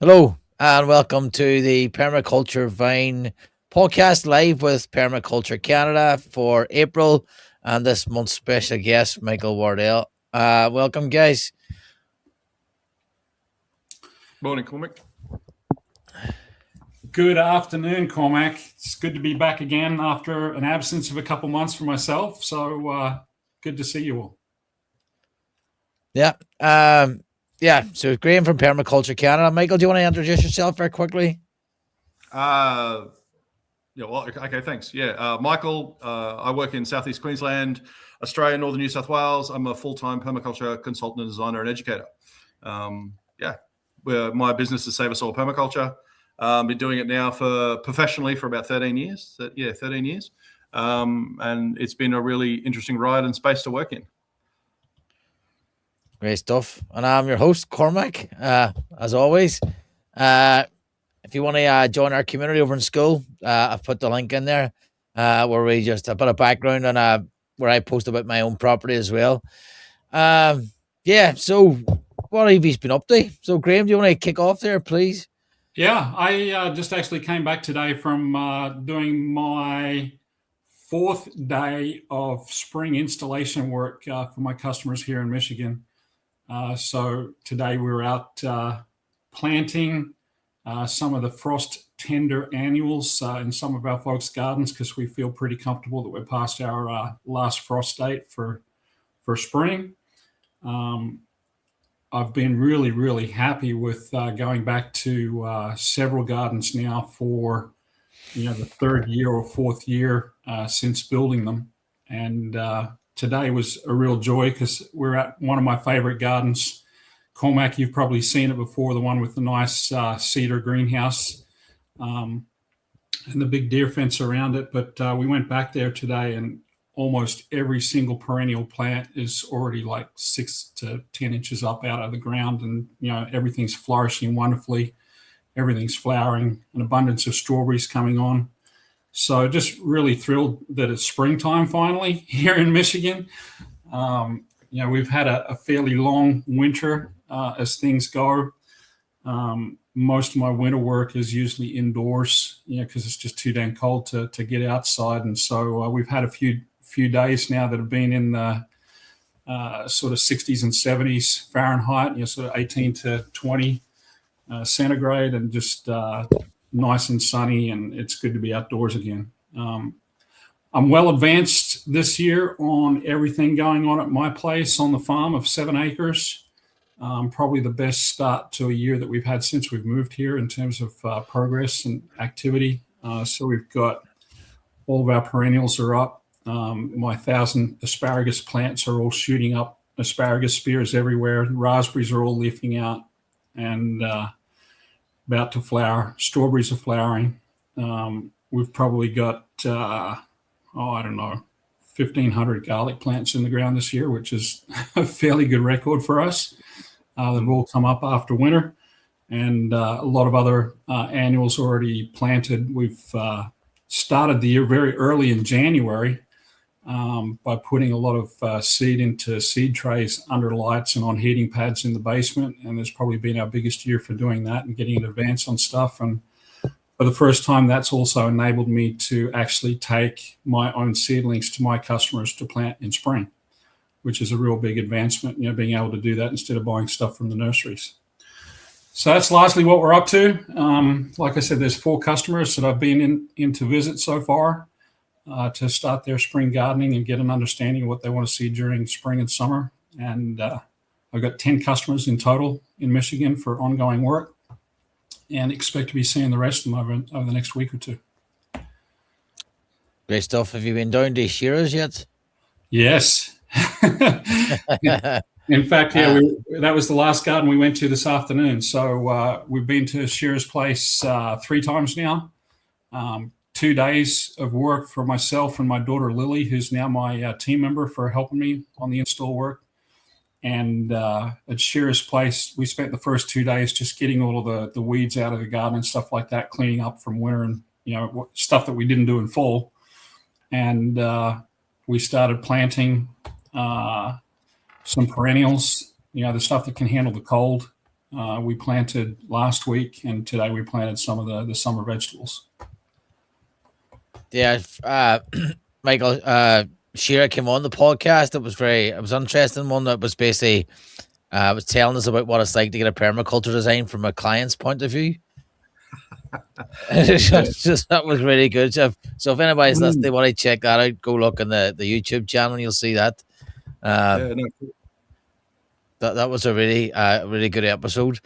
Hello, and welcome to the Permaculture Vine Podcast live with Permaculture Canada for April and this month's special guest, Michael Wardle. Welcome, guys. Morning, Cormac. Good afternoon, Cormac. It's good to be back again after an absence of a couple months for myself. So good to see you all. Yeah. So Graham from Permaculture Canada. Michael, do you want to introduce yourself very quickly? Okay, thanks. Michael, I work in Southeast Queensland, Australia, Northern New South Wales. I'm a full-time permaculture consultant and designer and educator. My business is Save Us All Permaculture. Been doing it now professionally for about 13 years. 13 years. And it's been a really interesting ride and space to work in. Great stuff. And I'm your host, Cormac, as always. If you want to join our community over in school, I've put the link in there where we just a bit of background on where I post about my own property as well. So what have you been up to? So, Graham, do you want to kick off there, please? Yeah, I just actually came back today from doing my fourth day of spring installation work for my customers here in Michigan. So today we were out planting some of the frost tender annuals in some of our folks' gardens because we feel pretty comfortable that we're past our last frost date for spring. I've been really, really happy with going back to several gardens now for the third year or fourth year since building them. And today was a real joy because we're at one of my favorite gardens. Cormac, you've probably seen it before, the one with the nice cedar greenhouse and the big deer fence around it. But we went back there today and almost every single perennial plant is already like 6 to 10 inches up out of the ground. And, everything's flourishing wonderfully. Everything's flowering, an abundance of strawberries coming on. So just really thrilled that it's springtime finally here in Michigan. We've had a fairly long winter as things go. Most of my winter work is usually indoors, because it's just too damn cold to get outside. And so we've had a few days now that have been in the sort of 60s and 70s Fahrenheit, sort of 18 to 20 centigrade, and just nice and sunny, and it's good to be outdoors again. I'm well advanced this year on everything going on at my place on the farm of 7 acres. Probably the best start to a year that we've had since we've moved here in terms of progress and activity. So we've got all of our perennials are up. My 1,000 asparagus plants are all shooting up, asparagus spears everywhere. Raspberries are all leafing out and about to flower. Strawberries are flowering. We've probably got, 1,500 garlic plants in the ground this year, which is a fairly good record for us. They've all come up after winter, and a lot of other annuals already planted. We've started the year very early in January by putting a lot of seed into seed trays under lights and on heating pads in the basement. And it's probably been our biggest year for doing that and getting in advance on stuff. And for the first time, that's also enabled me to actually take my own seedlings to my customers to plant in spring, which is a real big advancement, being able to do that instead of buying stuff from the nurseries. So that's largely what we're up to. Like I said, there's 4 customers that I've been in to visit so far to start their spring gardening and get an understanding of what they want to see during spring and summer. And I've got 10 customers in total in Michigan for ongoing work, and expect to be seeing the rest of them over the next week or two. Great stuff. Have you been down to Shearer's yet? Yes. In fact, that was the last garden we went to this afternoon. So we've been to Shearer's place 3 times now. 2 days of work for myself and my daughter Lily, who's now my team member, for helping me on the install work. And at Shearer's place, we spent the first 2 days just getting all of the weeds out of the garden and stuff like that, cleaning up from winter and stuff that we didn't do in fall. And we started planting some perennials, the stuff that can handle the cold. We planted last week, and today we planted some of the summer vegetables. Yeah, Michael, Shira came on the podcast. It was interesting one that was basically was telling us about what it's like to get a permaculture design from a client's point of view. That was really good. So if anybody's listening, they want to check that out, go look on the YouTube channel. You'll see that. That was a really good episode.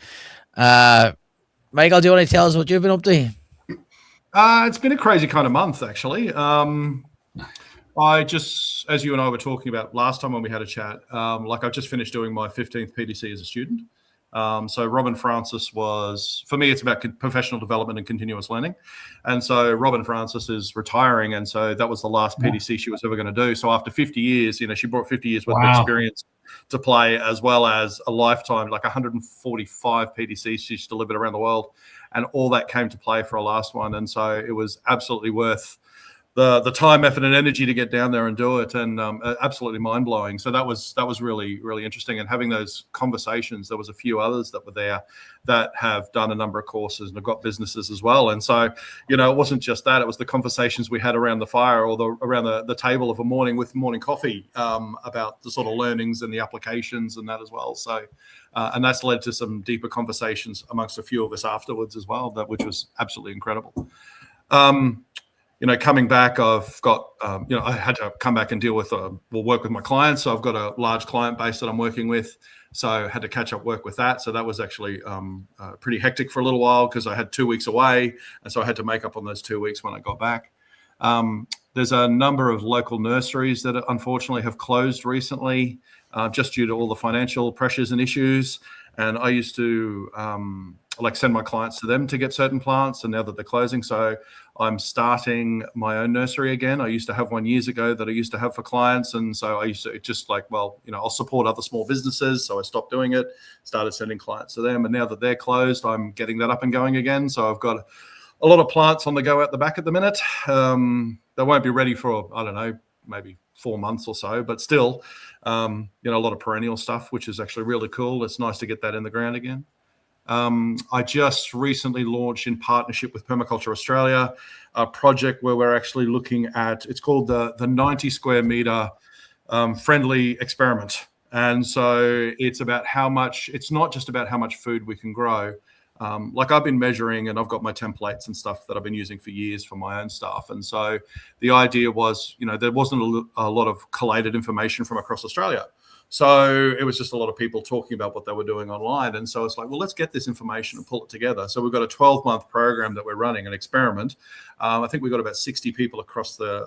Michael, do you want to tell us what you've been up to? It's been a crazy kind of month, actually. I just, as you and I were talking about last time when we had a chat, I've just finished doing my 15th PDC as a student. So Robin Francis was, for me, it's about professional development and continuous learning. And so Robin Francis is retiring. And so that was the last PDC she was ever going to do. So after 50 years, she brought 50 years worth of experience to play, as well as a lifetime, like 145 PDCs she's delivered around the world. And all that came to play for her last one. And so it was absolutely worth the time, effort, and energy to get down there and do it, and absolutely mind-blowing. So that was really, really interesting. And having those conversations, there was a few others that were there that have done a number of courses and have got businesses as well. And so, it wasn't just that, it was the conversations we had around the fire or around the table of a morning with morning coffee about the sort of learnings and the applications and that as well. So, and that's led to some deeper conversations amongst a few of us afterwards as well, which was absolutely incredible. Coming back, I've got, I had to come back and work with my clients. So I've got a large client base that I'm working with. So I had to catch up work with that. So that was actually pretty hectic for a little while because I had 2 weeks away. And so I had to make up on those 2 weeks when I got back. There's a number of local nurseries that unfortunately have closed recently just due to all the financial pressures and issues. And I used to send my clients to them to get certain plants, and now that they're closing, so I'm starting my own nursery again. I used to have one years ago that I used to have for clients, and so I used to just I'll support other small businesses, so I stopped doing it, started sending clients to them, and now that they're closed, I'm getting that up and going again. So I've got a lot of plants on the go out the back at the minute. They won't be ready for, I don't know, maybe 4 months or so, but still, a lot of perennial stuff, which is actually really cool. It's nice to get that in the ground again. I just recently launched, in partnership with Permaculture Australia, a project where we're actually looking at, it's called the 90 square meter friendly experiment. And so it's not just about how much food we can grow. I've been measuring, and I've got my templates and stuff that I've been using for years for my own stuff. And so the idea was, there wasn't a lot of collated information from across Australia. So it was just a lot of people talking about what they were doing online. And so it's like, well, let's get this information and pull it together. So we've got a 12-month program that we're running, an experiment. I think we've got about 60 people across the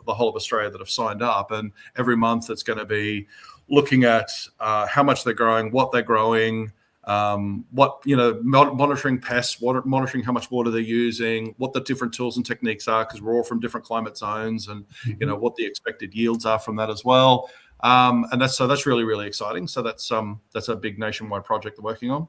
whole of Australia that have signed up. And every month it's going to be looking at how much they're growing, what they're growing, monitoring pests, monitoring how much water they're using, what the different tools and techniques are, because we're all from different climate zones, and what the expected yields are from that as well. And that's really, really exciting. So that's a big nationwide project they're working on.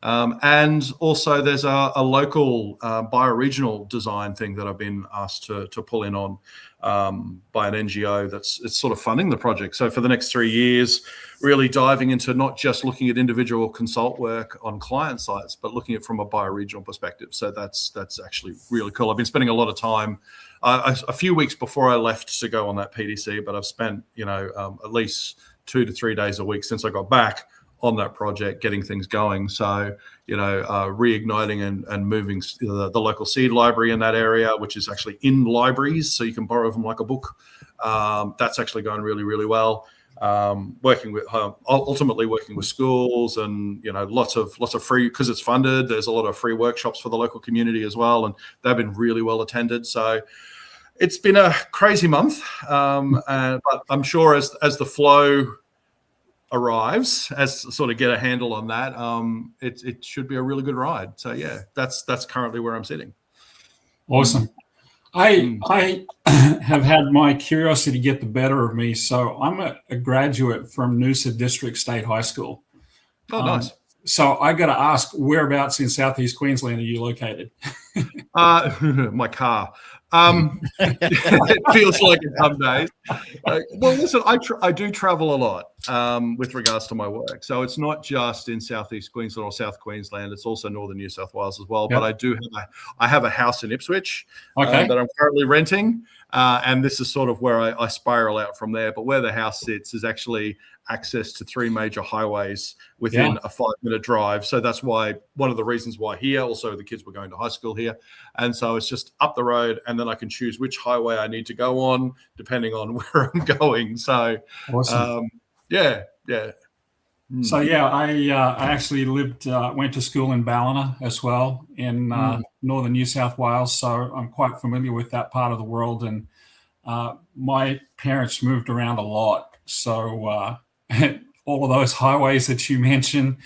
And also there's a local bioregional design thing that I've been asked to pull in on by an NGO it's sort of funding the project. So for the next 3 years, really diving into not just looking at individual consult work on client sites, but looking at it from a bioregional perspective. So that's actually really cool. I've been spending a lot of time a few weeks before I left to go on that PDC, but I've spent, at least 2 to 3 days a week since I got back on that project, getting things going. So, reigniting and moving the local seed library in that area, which is actually in libraries, so you can borrow them like a book. That's actually going really, really well. Ultimately working with schools, and lots of free, because it's funded. There's a lot of free workshops for the local community as well, and they've been really well attended. So it's been a crazy month, but I'm sure as the flow arrives, as sort of get a handle on that, it should be a really good ride. So yeah, that's currently where I'm sitting. Awesome. I have had my curiosity get the better of me. So I'm a graduate from Noosa District State High School. Oh, nice. So I got to ask, whereabouts in Southeast Queensland are you located? My car. It feels like it some days. Well, listen, I do travel a lot with regards to my work. So it's not just in Southeast Queensland or South Queensland. It's also Northern New South Wales as well. Yep. But I have a house in Ipswich Okay. that I'm currently renting. And this is sort of where I spiral out from there. But where the house sits is actually access to 3 major highways within a 5-minute drive. So that's why one of the reasons why here, also the kids were going to high school here. And so it's just up the road, and then I can choose which highway I need to go on depending on where I'm going. So Awesome. yeah. So I actually went to school in Ballina as well in northern New South Wales. So I'm quite familiar with that part of the world. And my parents moved around a lot. So all of those highways that you mentioned,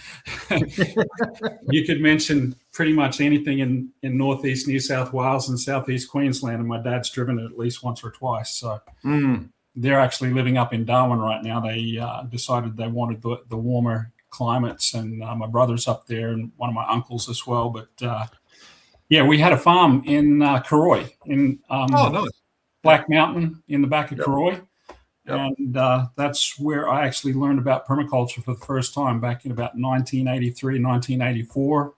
you could mention pretty much anything in northeast New South Wales and southeast Queensland. And my dad's driven it at least once or twice. So they're actually living up in Darwin right now. They decided they wanted the warmer climates, and my brother's up there and one of my uncles as well. But we had a farm in Karoi in nice. Black Mountain in the back of Karoi. Yep. And that's where I actually learned about permaculture for the first time back in about 1983, 1984,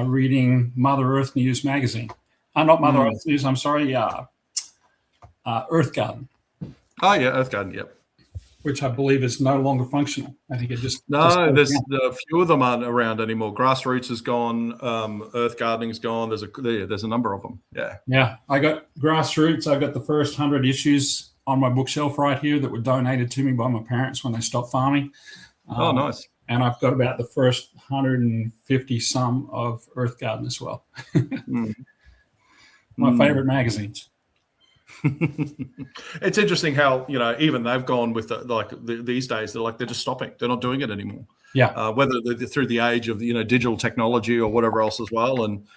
reading Mother Earth News magazine. Not Mother Earth News, I'm sorry, Earth Garden. Oh, yeah, Earth Garden, yep. Which I believe is no longer functional. I think it just... there's a few of them aren't around anymore. Grassroots is gone. Earth Gardening's gone. There's a number of them, yeah. Yeah, I got Grassroots. I got the first 100 issues on my bookshelf right here that were donated to me by my parents when they stopped farming. Nice. And I've got about the first 150 some of Earth Garden as well. My favorite magazines. It's interesting how, even they've gone with these days, they're just stopping. They're not doing it anymore. Yeah. Whether they're through the age of, digital technology or whatever else as well. And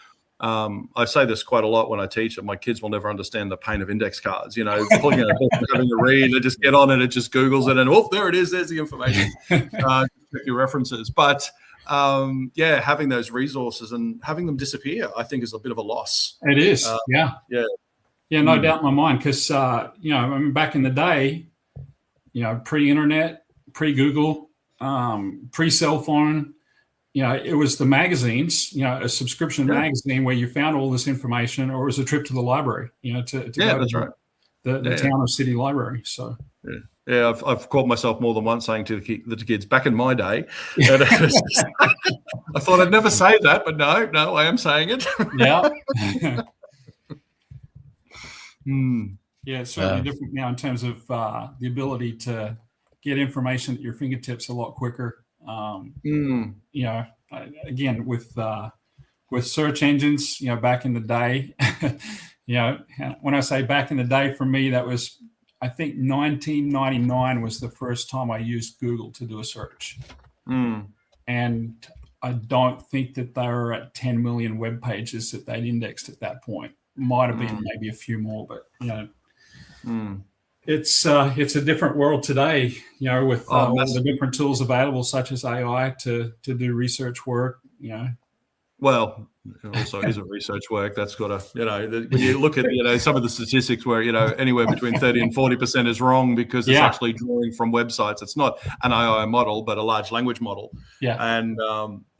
I say this quite a lot when I teach, and my kids will never understand the pain of index cards. Pulling out a book and having to read, they just get on it, it just Googles it, and there it is. There's the information. Check your references. But having those resources and having them disappear, I think, is a bit of a loss. It is. Yeah, no doubt in my mind. Because back in the day, pre-internet, pre-Google, pre-cell phone. It was the magazines, a subscription magazine where you found all this information, or it was a trip to the library, to go that's to right. the town or city library. So I've caught myself more than once saying to the kids back in my day. I thought I'd never say that, but no, I am saying it. Yeah. Yeah, it's certainly different now in terms of the ability to get information at your fingertips a lot quicker. Again, with search engines, back in the day, when I say back in the day, for me, that was, I think 1999 was the first time I used Google to do a search. And I don't think that they were at 10 million web pages that they'd indexed at that point. Might have been maybe a few more, but it's a different world today, with all the different tools available, such as AI, to do research work. Well, it also is a research work that's got to, when you look at, some of the statistics where, anywhere between 30 and 40% is wrong because it's actually drawing from websites. It's not an AI model, but a large language model. Yeah. And,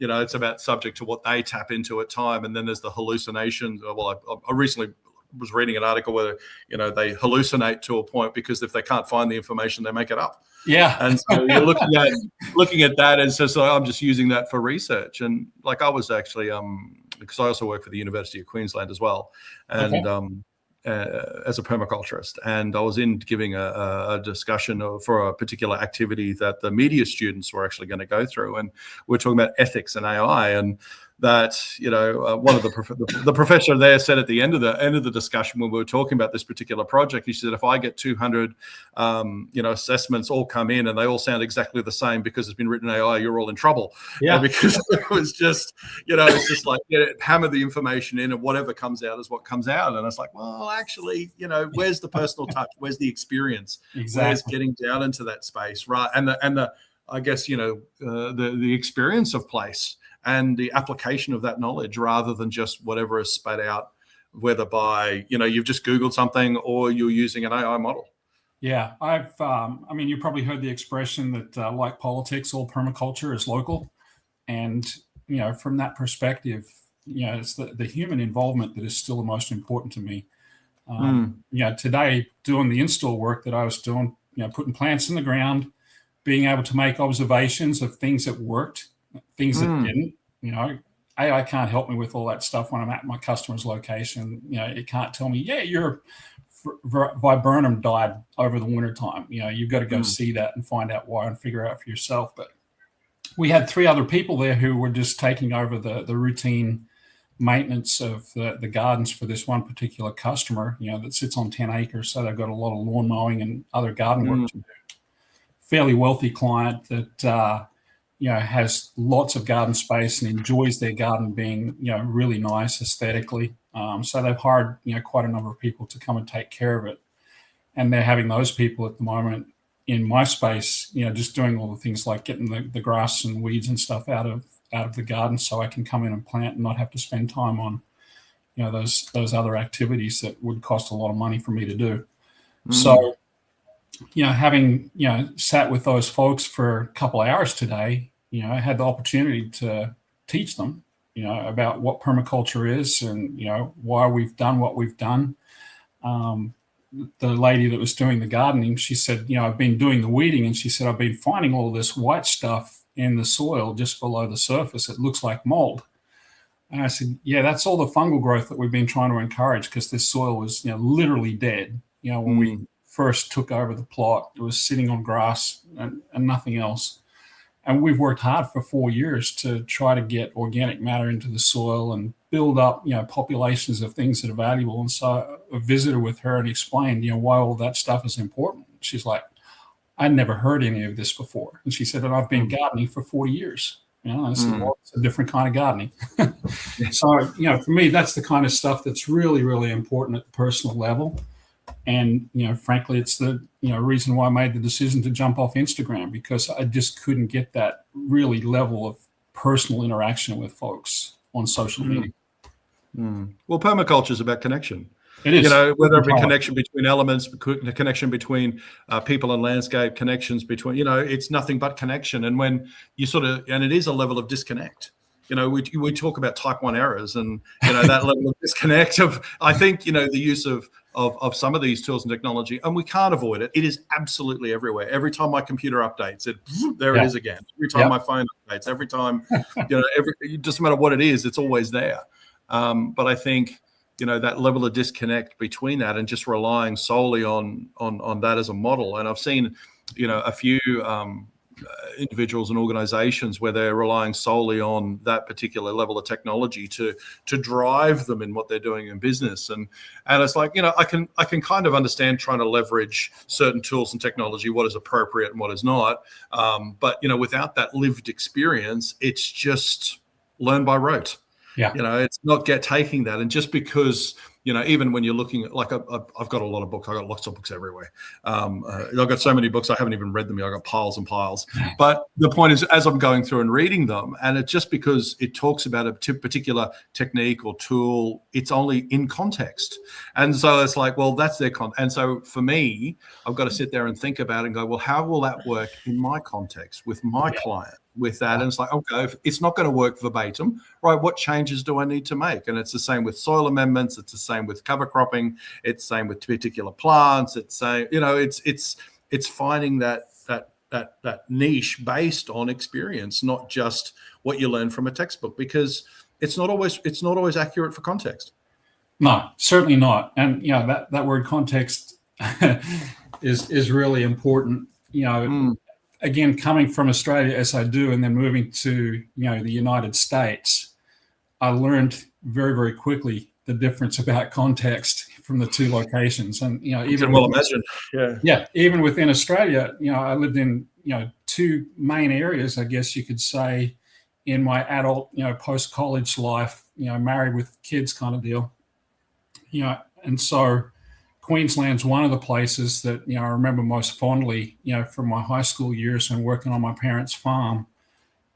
it's about subject to what they tap into at time. And then there's the hallucinations. Well, I recently was reading an article where, they hallucinate to a point because if they can't find the information, they make it up. Yeah. And so you're looking at that as just I'm just using that for research. And I was actually because I also work for the University of Queensland as well, and as a permaculturist, and I was in giving a discussion for a particular activity that the media students were actually going to go through, and we're talking about ethics and AI, and that one of the professor there said at the end of the discussion when we were talking about this particular project, he said, if I get 200 assessments all come in and they all sound exactly the same because it's been written AI, you're all in trouble. Because it was just it's just like hammer the information in and whatever comes out is what comes out. And it's like, well, actually, where's the personal touch, where's the experience, where's getting down into that space, right? And the I guess the experience of place and the application of that knowledge rather than just whatever is spat out whether by, you've just Googled something or you're using an AI model. Yeah, I mean, you probably heard the expression that like politics, all permaculture is local. And, from that perspective, it's the human involvement that is still the most important to me. Today, doing the install work that I was doing, putting plants in the ground, being able to make observations of things that worked, things that didn't, AI can't help me with all that stuff when I'm at my customer's location. It can't tell me, yeah, your viburnum died over the wintertime. You've got to go see that and find out why and figure out for yourself. But we had 3 other people there who were just taking over the routine maintenance of the gardens for this one particular customer, that sits on 10 acres. So they've got a lot of lawn mowing and other garden work to do. Fairly wealthy client that, has lots of garden space and enjoys their garden being, really nice aesthetically. So they've hired, quite a number of people to come and take care of it. And they're having those people at the moment in my space, just doing all the things like getting the grass and weeds and stuff out of the garden, so I can come in and plant and not have to spend time on, those other activities that would cost a lot of money for me to do. So, having, sat with those folks for a couple of hours today, I had the opportunity to teach them, about what permaculture is and, why we've done what we've done. The lady that was doing the gardening, she said, I've been doing the weeding, and she said, I've been finding all this white stuff in the soil just below the surface. It looks like mold. And I said, yeah, that's all the fungal growth that we've been trying to encourage, because this soil was, literally dead. When we first took over the plot, it was sitting on grass and nothing else. And we've worked hard for 4 years to try to get organic matter into the soil and build up, populations of things that are valuable. And so I visited with her and explained, why all that stuff is important. She's like, I'd never heard any of this before. And she said, and I've been gardening for 40 years. I said, well, it's a different kind of gardening. So, for me, that's the kind of stuff that's really, really important at the personal level. And, frankly, it's the, reason why I made the decision to jump off Instagram, because I just couldn't get that really level of personal interaction with folks on social media. Well, permaculture is about connection. It is. Whether it be connection between elements, the connection between people and landscape, connections between, it's nothing but connection. And when you and it is a level of disconnect. We talk about type 1 errors and, that level of disconnect of, I think, the use of some of these tools and technology, and we can't avoid it. It is absolutely everywhere. Every time my computer updates, it is again. Every time my phone updates, every time, it doesn't matter what it is, it's always there. But I think, that level of disconnect between that and just relying solely on that as a model. And I've seen, a few individuals and organizations where they're relying solely on that particular level of technology to drive them in what they're doing in business. And it's like, I can kind of understand trying to leverage certain tools and technology, what is appropriate and what is not. But, without that lived experience, it's just learn by rote. Yeah. It's not taking that. And just because, even when you're looking at, like, I've got a lot of books. I've got lots of books everywhere. I've got so many books, I haven't even read them yet. I've got piles and piles. But the point is, as I'm going through and reading them, and it's just because it talks about a particular technique or tool, it's only in context. And so it's like, well, that's their context. And so for me, I've got to sit there and think about it and go, well, how will that work in my context with my client? With that, and it's like, okay, if it's not going to work verbatim, right? What changes do I need to make? And it's the same with soil amendments. It's the same with cover cropping. It's the same with particular plants. It's same, it's finding that niche based on experience, not just what you learn from a textbook, because it's not always accurate for context. No, certainly not. And that word context is really important. Again, coming from Australia as I do, and then moving to, the United States, I learned very, very quickly the difference about context from the two locations. And, even even within Australia, I lived in, two main areas, I guess you could say, in my adult, post-college life, married with kids kind of deal. And so Queensland's one of the places that, I remember most fondly, from my high school years and working on my parents' farm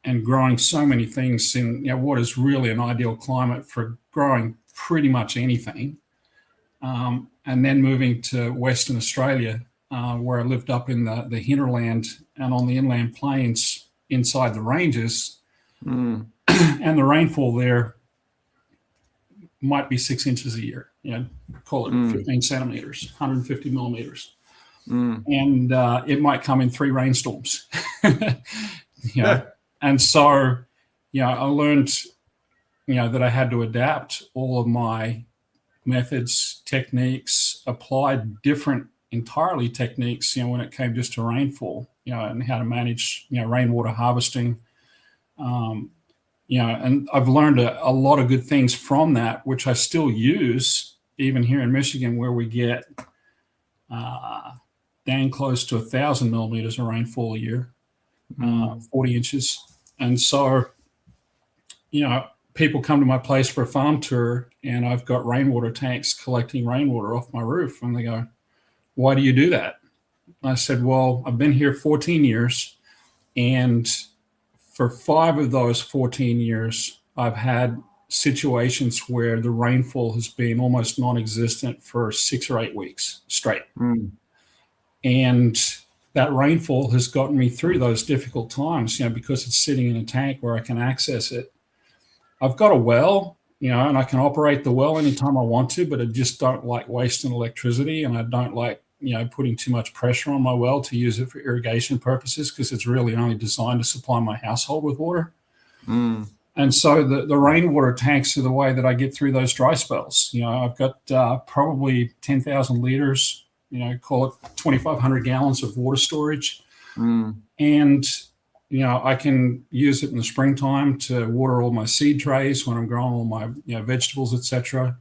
and growing so many things in, what is really an ideal climate for growing pretty much anything. And then moving to Western Australia, where I lived up in the hinterland and on the inland plains inside the ranges. And the rainfall there might be 6 inches a year, call it 15 centimeters, 150 millimeters. And it might come in 3 rainstorms. And so, I learned, that I had to adapt all of my methods, techniques, applied different entirely techniques, when it came just to rainfall, and how to manage, rainwater harvesting. And I've learned a lot of good things from that, which I still use even here in Michigan, where we get dang close to 1,000 millimeters of rainfall a year, 40 inches. And so, people come to my place for a farm tour, and I've got rainwater tanks collecting rainwater off my roof. And they go, "Why do you do that?" I said, "Well, I've been here 14 years, and for 5 of those 14 years, I've had situations where the rainfall has been almost non-existent for 6 or 8 weeks straight. And that rainfall has gotten me through those difficult times, because it's sitting in a tank where I can access it. I've got a well, and I can operate the well anytime I want to, but I just don't like wasting electricity, and I don't like, putting too much pressure on my well to use it for irrigation purposes, because it's really only designed to supply my household with water. And so the rainwater tanks are the way that I get through those dry spells. I've got probably 10,000 liters, call it 2,500 gallons of water storage. And, I can use it in the springtime to water all my seed trays when I'm growing all my vegetables, etc.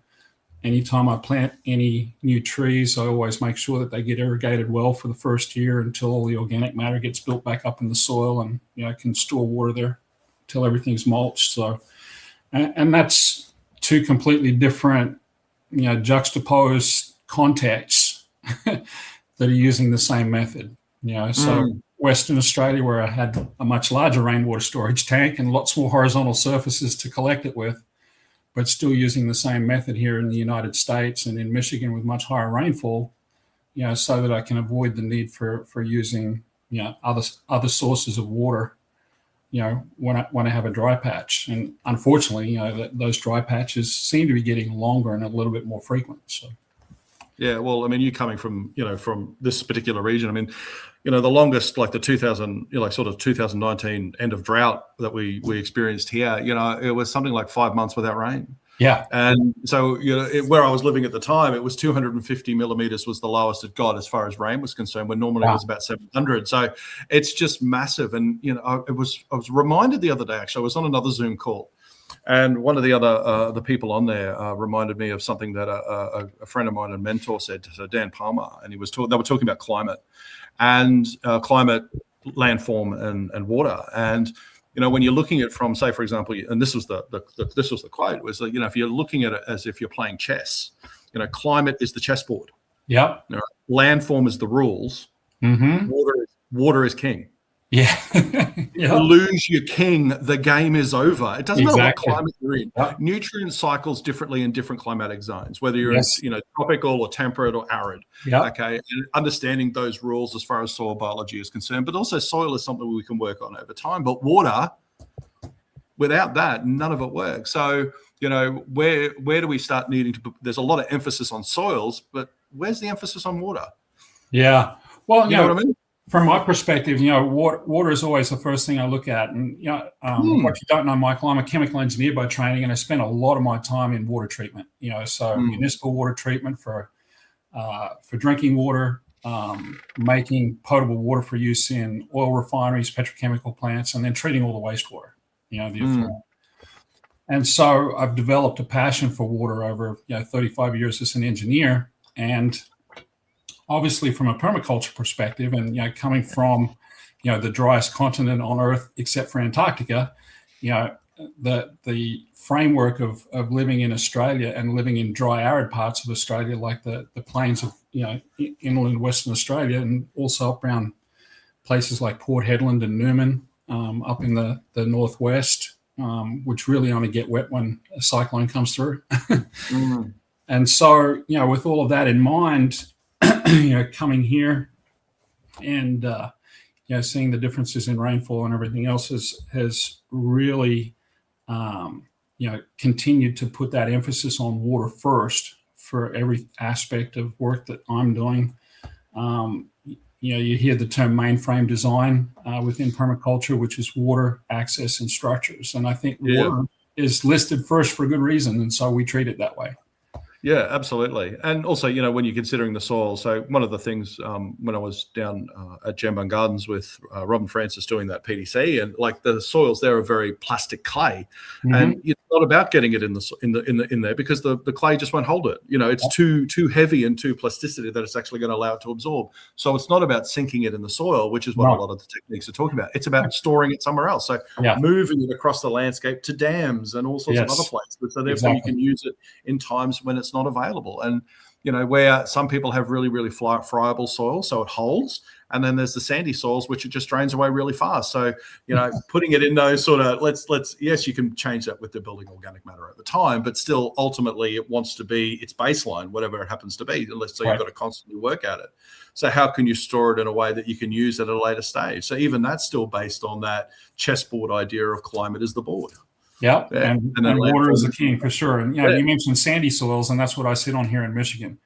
Anytime I plant any new trees, I always make sure that they get irrigated well for the first year until all the organic matter gets built back up in the soil, and I can store water there until everything's mulched. So, and that's 2 completely different, juxtaposed contexts that are using the same method. So Western Australia, where I had a much larger rainwater storage tank and lots more horizontal surfaces to collect it with, but still using the same method here in the United States and in Michigan with much higher rainfall, so that I can avoid the need for using, other sources of water, when I have a dry patch. And unfortunately, those dry patches seem to be getting longer and a little bit more frequent. So. Yeah, well, I mean, you coming from, from this particular region, the longest, like the 2019 end of drought that we experienced here, it was something like 5 months without rain. Yeah. And so, where I was living at the time, it was 250 millimeters was the lowest it got as far as rain was concerned, when normally it was about 700. So it's just massive. And, I was reminded the other day, actually, I was on another Zoom call, and one of the other the people on there reminded me of something that a friend of mine and mentor said, so Dan Palmer, and they were talking about climate and climate, landform, and water. And when you're looking at it from, say, for example, and this was the quote, was that, if you're looking at it as if you're playing chess, climate is the chessboard. Yeah. Landform is the rules. Water is king. Yeah. You lose your king, the game is over. It doesn't matter what climate you're in. Yep. Nutrient cycles differently in different climatic zones, whether you're in, tropical or temperate or arid. Yep. Okay. And understanding those rules as far as soil biology is concerned, but also soil is something we can work on over time. But water, without that, none of it works. So, where do we start needing to put, there's a lot of emphasis on soils, but where's the emphasis on water? Yeah. Well, you know what I mean? From my perspective, water is always the first thing I look at. And, what you don't know, Michael, I'm a chemical engineer by training, and I spend a lot of my time in water treatment, so municipal water treatment for drinking water, making potable water for use in oil refineries, petrochemical plants, and then treating all the wastewater, the effluent. And so I've developed a passion for water over 35 years as an engineer. And obviously, from a permaculture perspective, and coming from the driest continent on Earth except for Antarctica, the framework of living in Australia and living in dry, arid parts of Australia, like the plains of inland Western Australia, and also up around places like Port Hedland and Newman, up in the northwest, which really only get wet when a cyclone comes through. And so, with all of that in mind, coming here and, seeing the differences in rainfall and everything else has really, continued to put that emphasis on water first for every aspect of work that I'm doing. You hear the term mainframe design within permaculture, which is water, access, and structures. And I think water is listed first for good reason. And so we treat it that way. Yeah, absolutely. And also, when you're considering the soil, so one of the things when I was down at Jambon Gardens with Robin Francis doing that PDC, and like the soils there are very plastic clay, and it's not about getting it in there because the clay just won't hold it. It's too heavy and too plasticity that it's actually going to allow it to absorb. So it's not about sinking it in the soil, which is what a lot of the techniques are talking about. It's about storing it somewhere else. So moving it across the landscape to dams and all sorts of other places. So therefore you can use it in times when it's not available. And where some people have really, really friable soil, so it holds, and then there's the sandy soils which it just drains away really fast. So putting it in those sort of yes, you can change that with the building organic matter over time, but still ultimately it wants to be its baseline, whatever it happens to be. So you've got to constantly work at it. So how can you store it in a way that you can use at a later stage? So even that's still based on that chessboard idea of climate is the board. Yeah, and water is the king for sure. And you mentioned sandy soils, and that's what I sit on here in Michigan.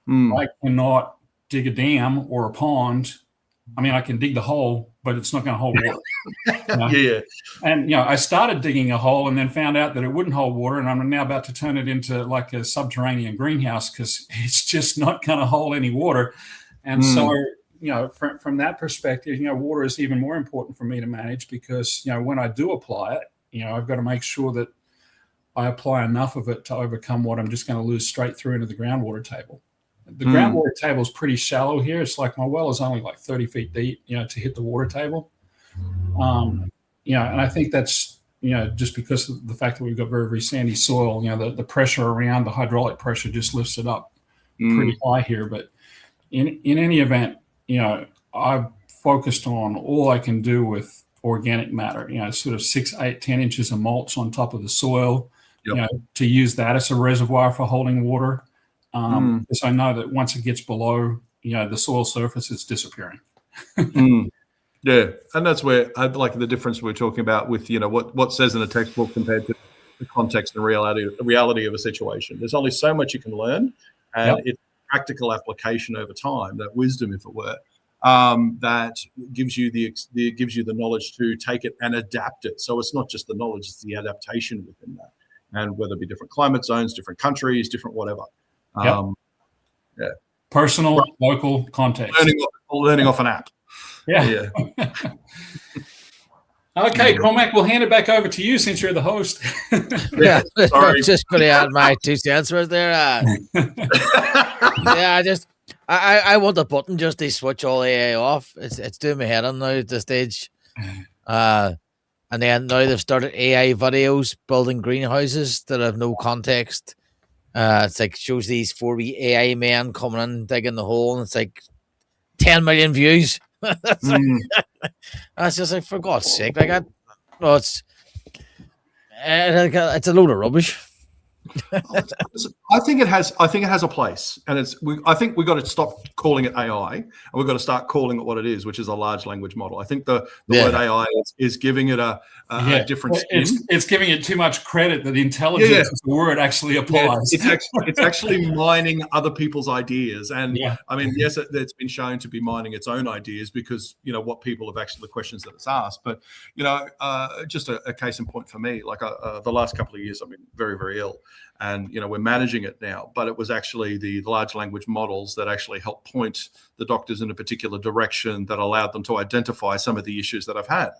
I cannot dig a dam or a pond. I mean, I can dig the hole, but it's not going to hold water. And I started digging a hole and then found out that it wouldn't hold water, and I'm now about to turn it into like a subterranean greenhouse because it's just not going to hold any water. And so, from that perspective, water is even more important for me to manage because when I do apply it, I've got to make sure that I apply enough of it to overcome what I'm just going to lose straight through into the groundwater table. The groundwater table is pretty shallow here. It's like my well is only like 30 feet deep, to hit the water table. And I think that's, just because of the fact that we've got very, very sandy soil, the pressure around, the hydraulic pressure just lifts it up pretty high here. But in any event, I've focused on all I can do with organic matter, sort of 6, 8, 10 inches of mulch on top of the soil, to use that as a reservoir for holding water. Because I know that once it gets below, the soil surface, it's disappearing. Yeah. And that's where I like the difference we're talking about with, what says in a textbook compared to the context and reality of a situation. There's only so much you can learn, and it's practical application over time, that wisdom, if it were. That gives you the knowledge to take it and adapt it. So it's not just the knowledge; it's the adaptation within that, and whether it be different climate zones, different countries, different whatever. Personal, local context. Learning off an app. Yeah. Okay, Cormac, we'll hand it back over to you since you're the host. Sorry, just going to add my 2 cents right there. I want a button just to switch all AI off. It's doing my head on now at this stage. And then now they've started AI videos building greenhouses that have no context. It's like shows these 4 AI men coming in, digging the hole, and it's like 10 million views. That's just like, for God's sake, it's a load of rubbish. I think it has a place, and I think we've got to stop calling it AI, and we've got to start calling it what it is, which is a large language model. I think the word AI is giving it a different spin. It's giving it too much credit that intelligence is the word actually applies. It's actually mining other people's ideas, and I mean, yes, it's been shown to be mining its own ideas because what people have actually, the questions that it's asked. But just a case in point for me, like the last couple of years, I've been very, very ill. And we're managing it now, but it was actually the large language models that actually helped point the doctors in a particular direction that allowed them to identify some of the issues that I've had.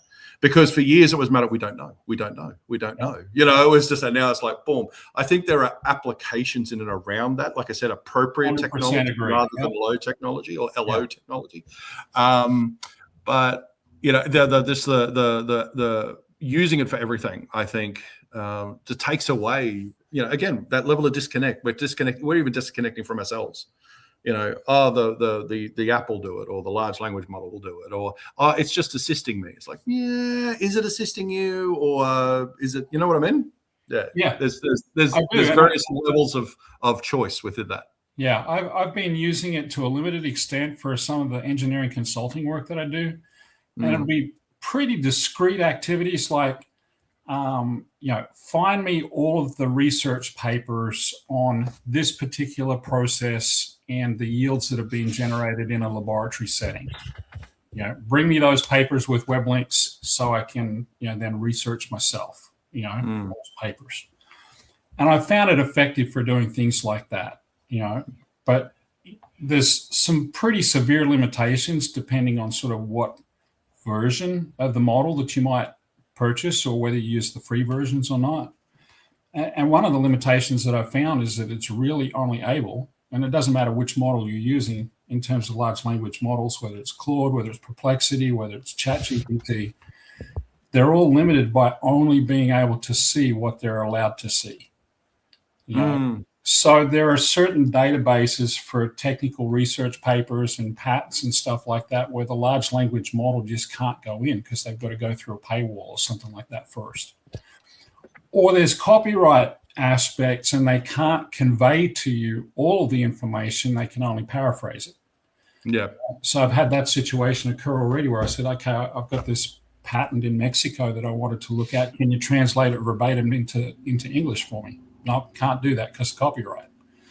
Because for years it was matter, we don't know. It was just that. Now it's like, boom. I think there are applications in and around that. Like I said, appropriate technology rather than low technology or LO technology. But the using it for everything, I think, just takes away. Again, that level of disconnect. We're even disconnecting from ourselves. the app will do it, or the large language model will do it, or it's just assisting me. It's like, yeah, is it assisting you, or is it, you know what I mean? Yeah. There's various levels of choice within that. Yeah, I've been using it to a limited extent for some of the engineering consulting work that I do, and it'll be pretty discrete activities like, find me all of the research papers on this particular process and the yields that have been generated in a laboratory setting. Bring me those papers with web links so I can, then research myself, those papers. And I found it effective for doing things like that, but there's some pretty severe limitations depending on sort of what version of the model that you might purchase, or whether you use the free versions or not. And one of the limitations that I've found is that it's really only able, and it doesn't matter which model you're using in terms of large language models, whether it's Claude, whether it's Perplexity, whether it's ChatGPT, they're all limited by only being able to see what they're allowed to see. So there are certain databases for technical research papers and patents and stuff like that where the large language model just can't go in because they've got to go through a paywall or something like that first. Or there's copyright aspects and they can't convey to you all of the information, they can only paraphrase it. Yeah. So I've had that situation occur already where I said, okay, I've got this patent in Mexico that I wanted to look at. Can you translate it verbatim into English for me? No, can't do that because of copyright.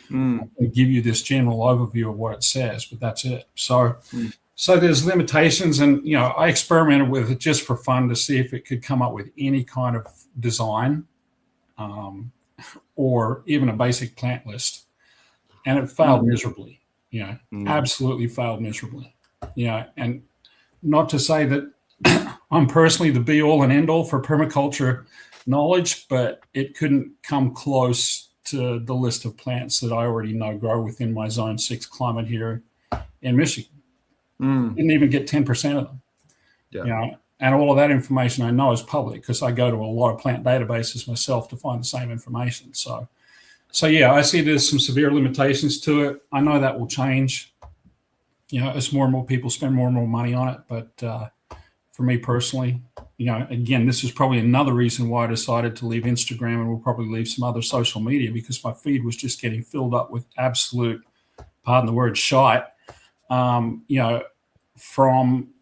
I can give you this general overview of what it says, but that's it. So there's limitations, and I experimented with it just for fun to see if it could come up with any kind of design, or even a basic plant list, and it failed miserably. Absolutely failed miserably. And not to say that I'm personally the be all and end all for permaculture knowledge, but it couldn't come close to the list of plants that I already know grow within my Zone 6 climate here in Michigan. Didn't even get 10% of them. Yeah. And all of that information I know is public because I go to a lot of plant databases myself to find the same information. So yeah, I see there's some severe limitations to it. I know that will change, as more and more people spend more and more money on it. But for me personally, again, this is probably another reason why I decided to leave Instagram, and we'll probably leave some other social media, because my feed was just getting filled up with absolute, pardon the word, shite, from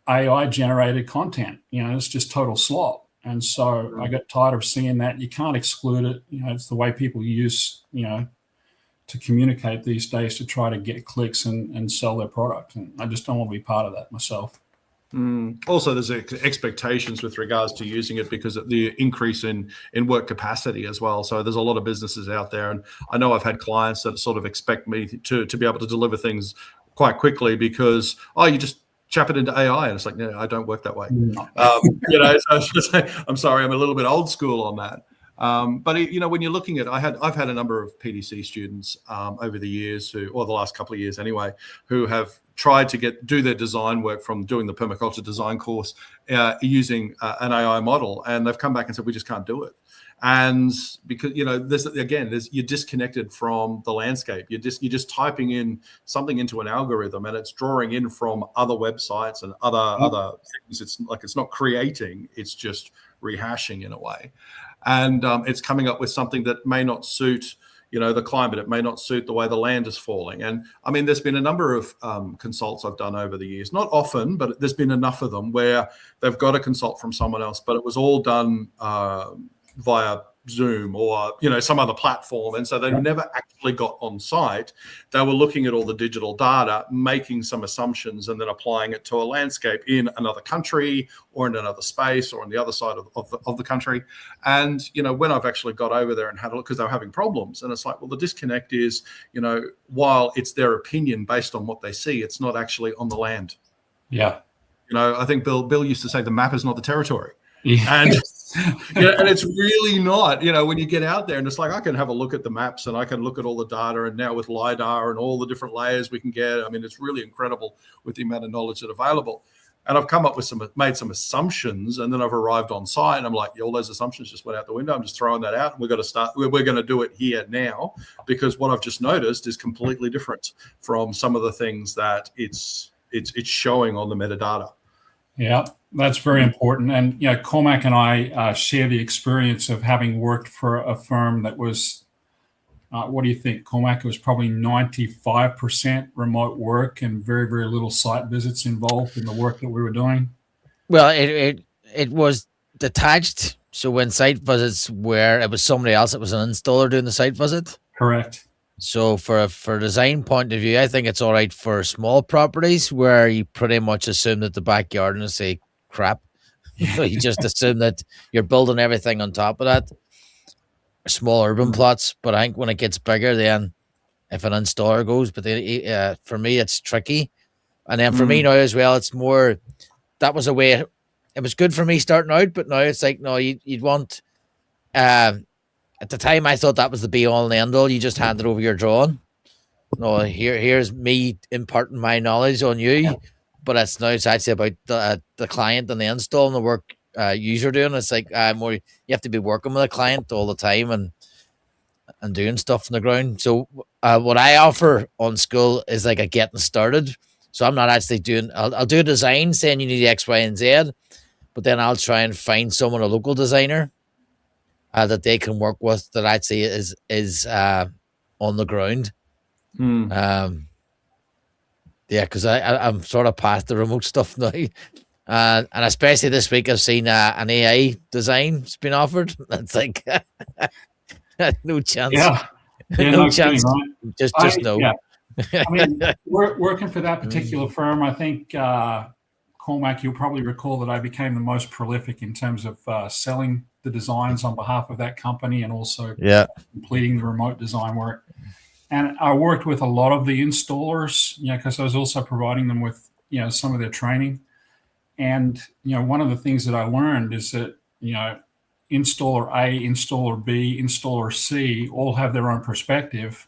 AI generated content. It's just total slop. And so I got tired of seeing that. You can't exclude it. It's the way people use, to communicate these days to try to get clicks and sell their product. And I just don't want to be part of that myself. Also, there's expectations with regards to using it because of the increase in work capacity as well. So there's a lot of businesses out there, and I know I've had clients that sort of expect me to be able to deliver things quite quickly because, you just chap it into AI, and it's like, no, I don't work that way. So it's just, I'm sorry, I'm a little bit old school on that. But when you're looking at, I've had a number of PDC students over the years or the last couple of years anyway, who have tried to do their design work from doing the permaculture design course using an AI model, and they've come back and said, we just can't do it. And because you're disconnected from the landscape. You're just typing in something into an algorithm, and it's drawing in from other websites and other things. It's not creating; it's just rehashing in a way, and it's coming up with something that may not suit the climate. It may not suit the way the land is falling. And I mean, there's been a number of consults I've done over the years, not often, but there's been enough of them where they've got a consult from someone else, but it was all done via Zoom or some other platform, and so they never actually got on site. They were looking at all the digital data, making some assumptions, and then applying it to a landscape in another country or in another space or on the other side of the country. And when I've actually got over there and had a look, because they were having problems, and it's like, well, the disconnect is while it's their opinion based on what they see, it's not actually on the land. Yeah. I think Bill used to say the map is not the territory. Yeah. And it's really not, when you get out there and it's like, I can have a look at the maps and I can look at all the data, and now with LiDAR and all the different layers we can get, I mean, it's really incredible with the amount of knowledge that's available. And I've come up with made some assumptions, and then I've arrived on site and I'm like, all those assumptions just went out the window. I'm just throwing that out. And we're going to do it here now, because what I've just noticed is completely different from some of the things that it's showing on the metadata. Yeah, that's very important. And Cormac and I share the experience of having worked for a firm that was, what do you think, Cormac? It was probably 95% remote work and very, very little site visits involved in the work that we were doing. Well, it was detached. So when site visits where it was somebody else, it was an installer doing the site visit. Correct. So for a design point of view, I think it's all right for small properties where you pretty much assume that the backyard is say crap. You just assume that you're building everything on top of that. Small urban plots, but I think when it gets bigger, then if an installer goes, but for me it's tricky. And then for me now as well, it's more, that was a way, it was good for me starting out, but now it's like, no, you'd want, at the time I thought that was the be all and end all. You just handed over your drawing. No, here's me imparting my knowledge on you, but it's actually about the client and the install and the work user doing. It's like more, you have to be working with a client all the time and doing stuff on the ground. So what I offer on school is like a getting started. So I'm not actually doing, I'll do a design saying you need X, Y, and Z, but then I'll try and find someone, a local designer, that they can work with that actually is on the ground. Because I'm sort of past the remote stuff now. And especially this week, I've seen an AI design's been offered. It's like no chance. Yeah, no chance. Kidding, right? Just no. Yeah. I mean, working for that particular firm, I think, Cormac, you'll probably recall that I became the most prolific in terms of selling the designs on behalf of that company and also completing the remote design work. And I worked with a lot of the installers, because I was also providing them with, some of their training. And, one of the things that I learned is that, installer A, installer B, installer C all have their own perspective,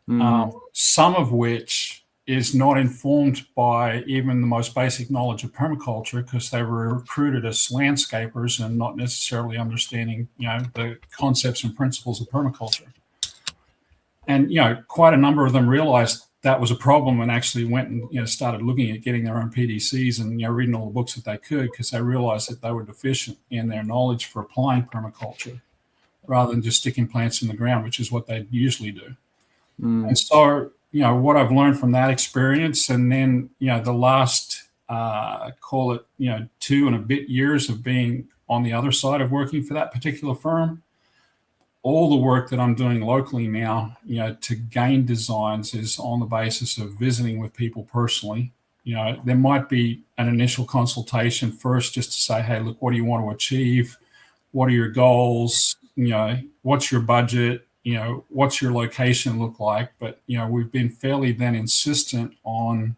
some of which is not informed by even the most basic knowledge of permaculture, because they were recruited as landscapers and not necessarily understanding, the concepts and principles of permaculture. And, quite a number of them realized that was a problem and actually went and, started looking at getting their own PDCs and, reading all the books that they could, because they realized that they were deficient in their knowledge for applying permaculture rather than just sticking plants in the ground, which is what they usually do. And so, what I've learned from that experience, and then, the last, call it, 2 and a bit years of being on the other side of working for that particular firm, all the work that I'm doing locally now, to gain designs is on the basis of visiting with people personally. There might be an initial consultation first just to say, hey, look, what do you want to achieve? What are your goals? What's your budget? What's your location look like? But, we've been fairly then insistent on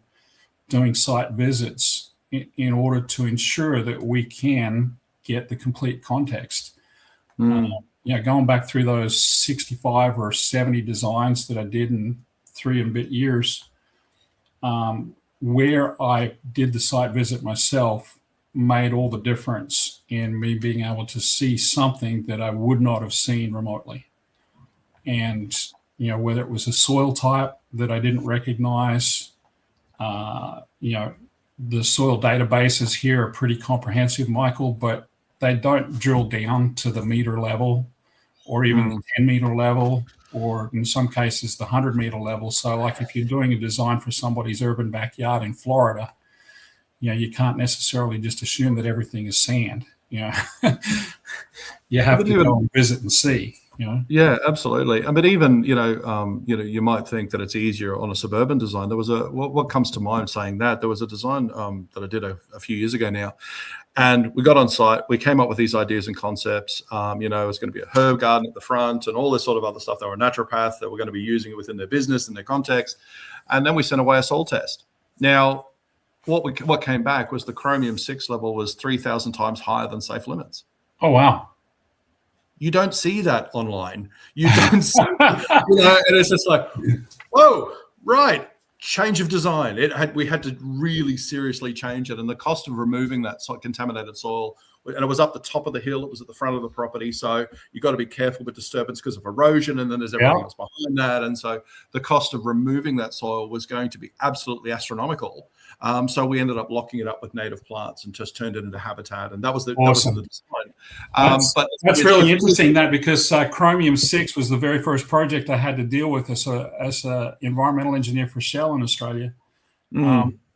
doing site visits in order to ensure that we can get the complete context. Going back through those 65 or 70 designs that I did in 3 and a bit years, where I did the site visit myself made all the difference in me being able to see something that I would not have seen remotely. And, whether it was a soil type that I didn't recognize, the soil databases here are pretty comprehensive, Michael, but they don't drill down to the meter level or even the 10 meter level, or in some cases, the 100 meter level. So like if you're doing a design for somebody's urban backyard in Florida, you can't necessarily just assume that everything is sand. You have to go and visit and see. Yeah, absolutely. But even you might think that it's easier on a suburban design. There was what comes to mind saying that there was a design that I did a few years ago now, and we got on site. We came up with these ideas and concepts. It was going to be a herb garden at the front and all this sort of other stuff. They were a naturopath that were going to be using it within their business and their context, and then we sent away a soil test. Now, what came back was the chromium-6 level was 3,000 times higher than safe limits. Oh wow. You don't see that online. You don't see, and it's just like, whoa, right. change of design. We had to really seriously change it, and the cost of removing that contaminated soil, and it was up the top of the hill, it was at the front of the property, so you got to be careful with disturbance because of erosion, and then there's everything else behind that, and so the cost of removing that soil was going to be absolutely astronomical. So we ended up locking it up with native plants and just turned it into habitat, and that was the design. But that's really interesting, that because Chromium-6 was the very first project I had to deal with as a environmental engineer for Shell in Australia.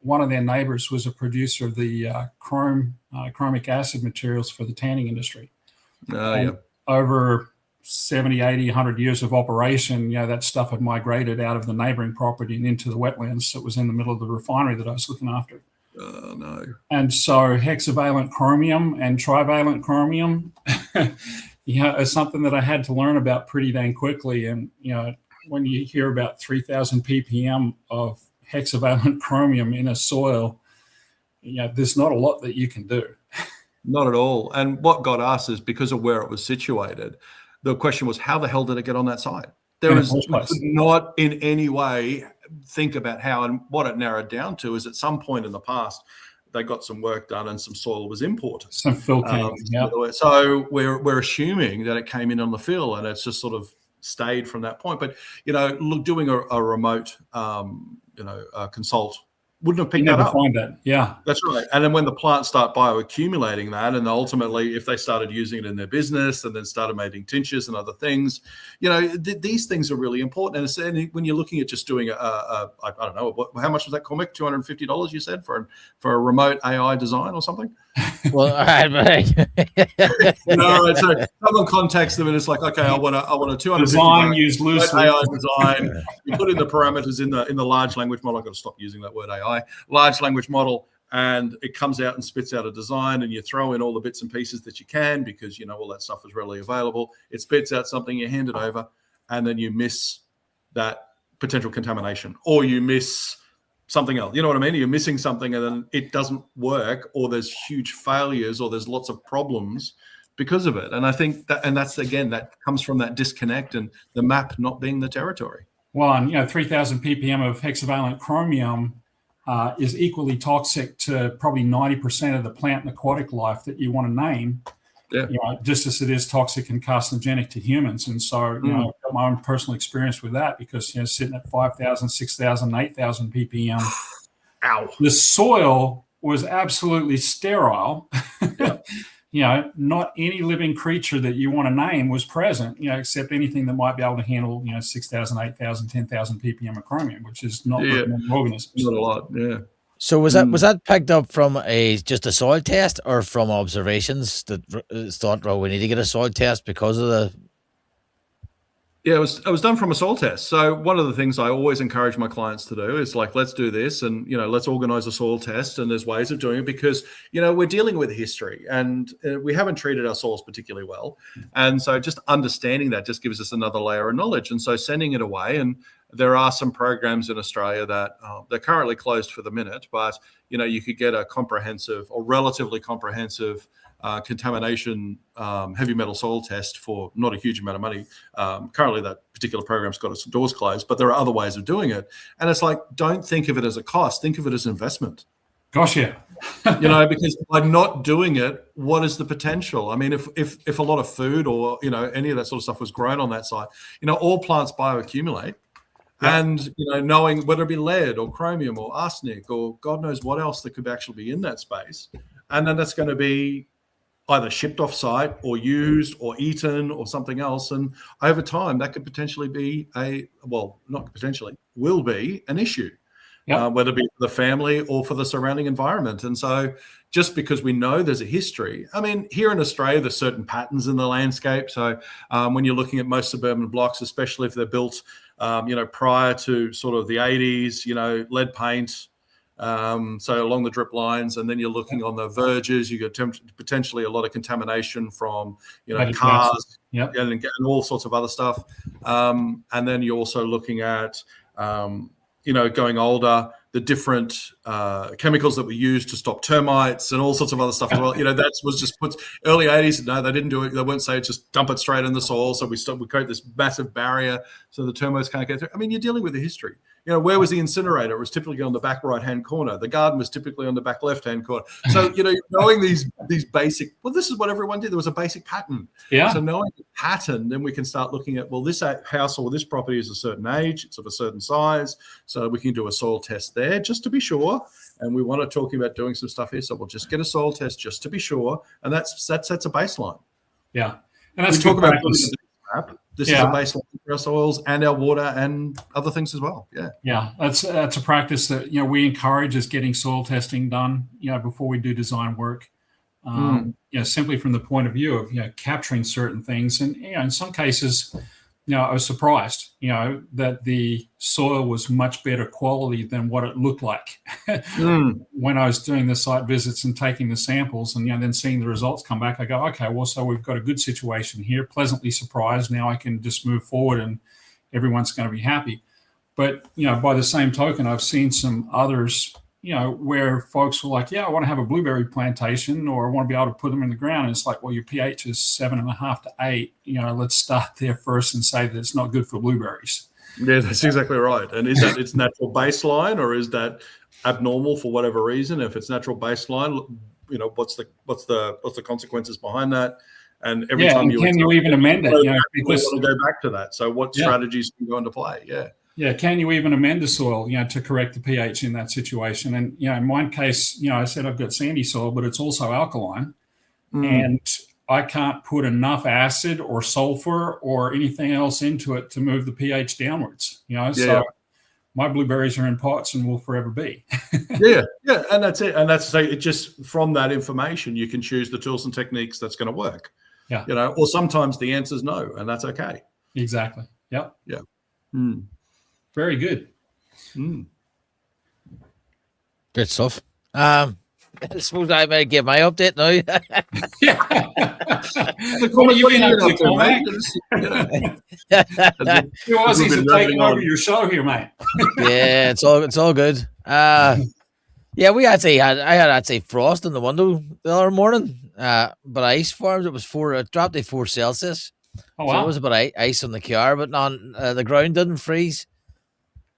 One of their neighbors was a producer of the chromic acid materials for the tanning industry. Over 70, 80, 100 years of operation, that stuff had migrated out of the neighboring property and into the wetlands that was in the middle of the refinery that I was looking after. Oh, no. And so hexavalent chromium and trivalent chromium, is something that I had to learn about pretty dang quickly. And, when you hear about 3,000 ppm of hexavalent chromium in a soil, there's not a lot that you can do. Not at all. And what got us is because of where it was situated, the question was, how the hell did it get on that site? We could not in any way think about how, and what it narrowed down to is at some point in the past, they got some work done and some soil was imported. Some fill came, So we're assuming that it came in on the fill and it's just sort of stayed from that point. But, doing a remote, consult wouldn't have picked that up. Find that. Yeah, that's right. And then when the plants start bioaccumulating that, and ultimately, if they started using it in their business and then started making tinctures and other things, these things are really important. And when you're looking at just doing I don't know, how much was that, Cormac? $250 you said for a remote AI design or something? Well, no, so some context of it is like, okay, I want a 250 design used loosely AI design. You put in the parameters in the large language model. I've got to stop using that word AI. Large language model, and it comes out and spits out a design, and you throw in all the bits and pieces that you can because all that stuff is readily available. It spits out something, you hand it over, and then you miss that potential contamination, or you miss something else. You know what I mean? You're missing something and then it doesn't work, or there's huge failures, or there's lots of problems because of it. And I think that comes from that disconnect and the map not being the territory. Well, and 3,000 ppm of hexavalent chromium is equally toxic to probably 90% of the plant and aquatic life that you want to name. Yeah. Just as it is toxic and carcinogenic to humans. And so, I've got my own personal experience with that because, sitting at 5,000, 6,000, 8,000 ppm, the soil was absolutely sterile. Yeah. Not any living creature that you want to name was present, except anything that might be able to handle, 6,000, 8,000, 10,000 ppm of chromium, which is not organisms. Not a lot, yeah. So was that picked up from just a soil test, or from observations that thought, we need to get a soil test because of the? Yeah, it was done from a soil test. So one of the things I always encourage my clients to do is like, let's do this, and let's organize a soil test. And there's ways of doing it because we're dealing with history, and we haven't treated our soils particularly well, and so just understanding that just gives us another layer of knowledge. And so sending it away, and there are some programs in Australia that they're currently closed for the minute, but you could get a comprehensive or relatively comprehensive contamination heavy metal soil test for not a huge amount of money. Currently, that particular program's got its doors closed, but there are other ways of doing it. And it's like, don't think of it as a cost. Think of it as an investment. Gosh, yeah. Because by not doing it, what is the potential? I mean, if a lot of food or any of that sort of stuff was grown on that site, all plants bioaccumulate. Yeah. And knowing whether it be lead or chromium or arsenic or God knows what else that could actually be in that space, and then that's going to be either shipped off site or used or eaten or something else, and over time that could potentially be will be an issue, whether it be for the family or for the surrounding environment. And so just because we know there's a history, I mean, here in Australia, there's certain patterns in the landscape. So when you're looking at most suburban blocks, especially if they're built prior to sort of the 80s, lead paint, so along the drip lines, and then you're looking on the verges, you get potentially a lot of contamination from, cars and all sorts of other stuff. And then you're also looking at, going older, the different chemicals that were used to stop termites and all sorts of other stuff as well. That was just put early 80s. No, they didn't do it. They wouldn't say just dump it straight in the soil. So we create this massive barrier so the termites can't get through. I mean, you're dealing with the history. where was the incinerator? It was typically on the back right-hand corner. The garden was typically on the back left-hand corner. So, knowing these basic, well, this is what everyone did. There was a basic pattern. Yeah. So knowing the pattern, then we can start looking at, well, this house or this property is a certain age, it's of a certain size. So we can do a soil test there just to be sure. And we want to talk about doing some stuff here. So we'll just get a soil test just to be sure. And that sets a baseline. Yeah. And that's we talk about map. This is a baseline for our soils and our water and other things as well. Yeah. Yeah. That's a practice that, we encourage is getting soil testing done, before we do design work. Simply from the point of view of, capturing certain things. And, in some cases, I was surprised, that the soil was much better quality than what it looked like when I was doing the site visits and taking the samples, and then seeing the results come back. I go, okay, well, so we've got a good situation here, pleasantly surprised. Now I can just move forward and everyone's going to be happy. But, by the same token, I've seen some others, where folks were like, I want to have a blueberry plantation, or I want to be able to put them in the ground. And it's like, well, your pH is 7.5 to 8. Let's start there first and say that it's not good for blueberries. Yeah, that's exactly right. And is that its natural baseline, or is that abnormal for whatever reason? If it's natural baseline, what's the consequences behind that? And every time can you even amend it? Because we want to go back to that. So what strategies can go into play? Yeah. Yeah, can you even amend the soil, to correct the pH in that situation? And, in my case, I said I've got sandy soil, but it's also alkaline. And I can't put enough acid or sulfur or anything else into it to move the pH downwards, So my blueberries are in pots and will forever be. Yeah, and that's it. And that's it. Just from that information, you can choose the tools and techniques that's going to work. Yeah. Or sometimes the answer is no, and that's okay. Exactly. Yep. Yeah. Very good. Good stuff. I suppose I may give my update now. What are you been up to, mate? Who was he taking over your show here, mate? Yeah, it's all good. Yeah, I had frost in the window the other morning. But ice formed. It dropped to 4 Celsius. Oh wow! So it was about ice on the car, but the ground didn't freeze.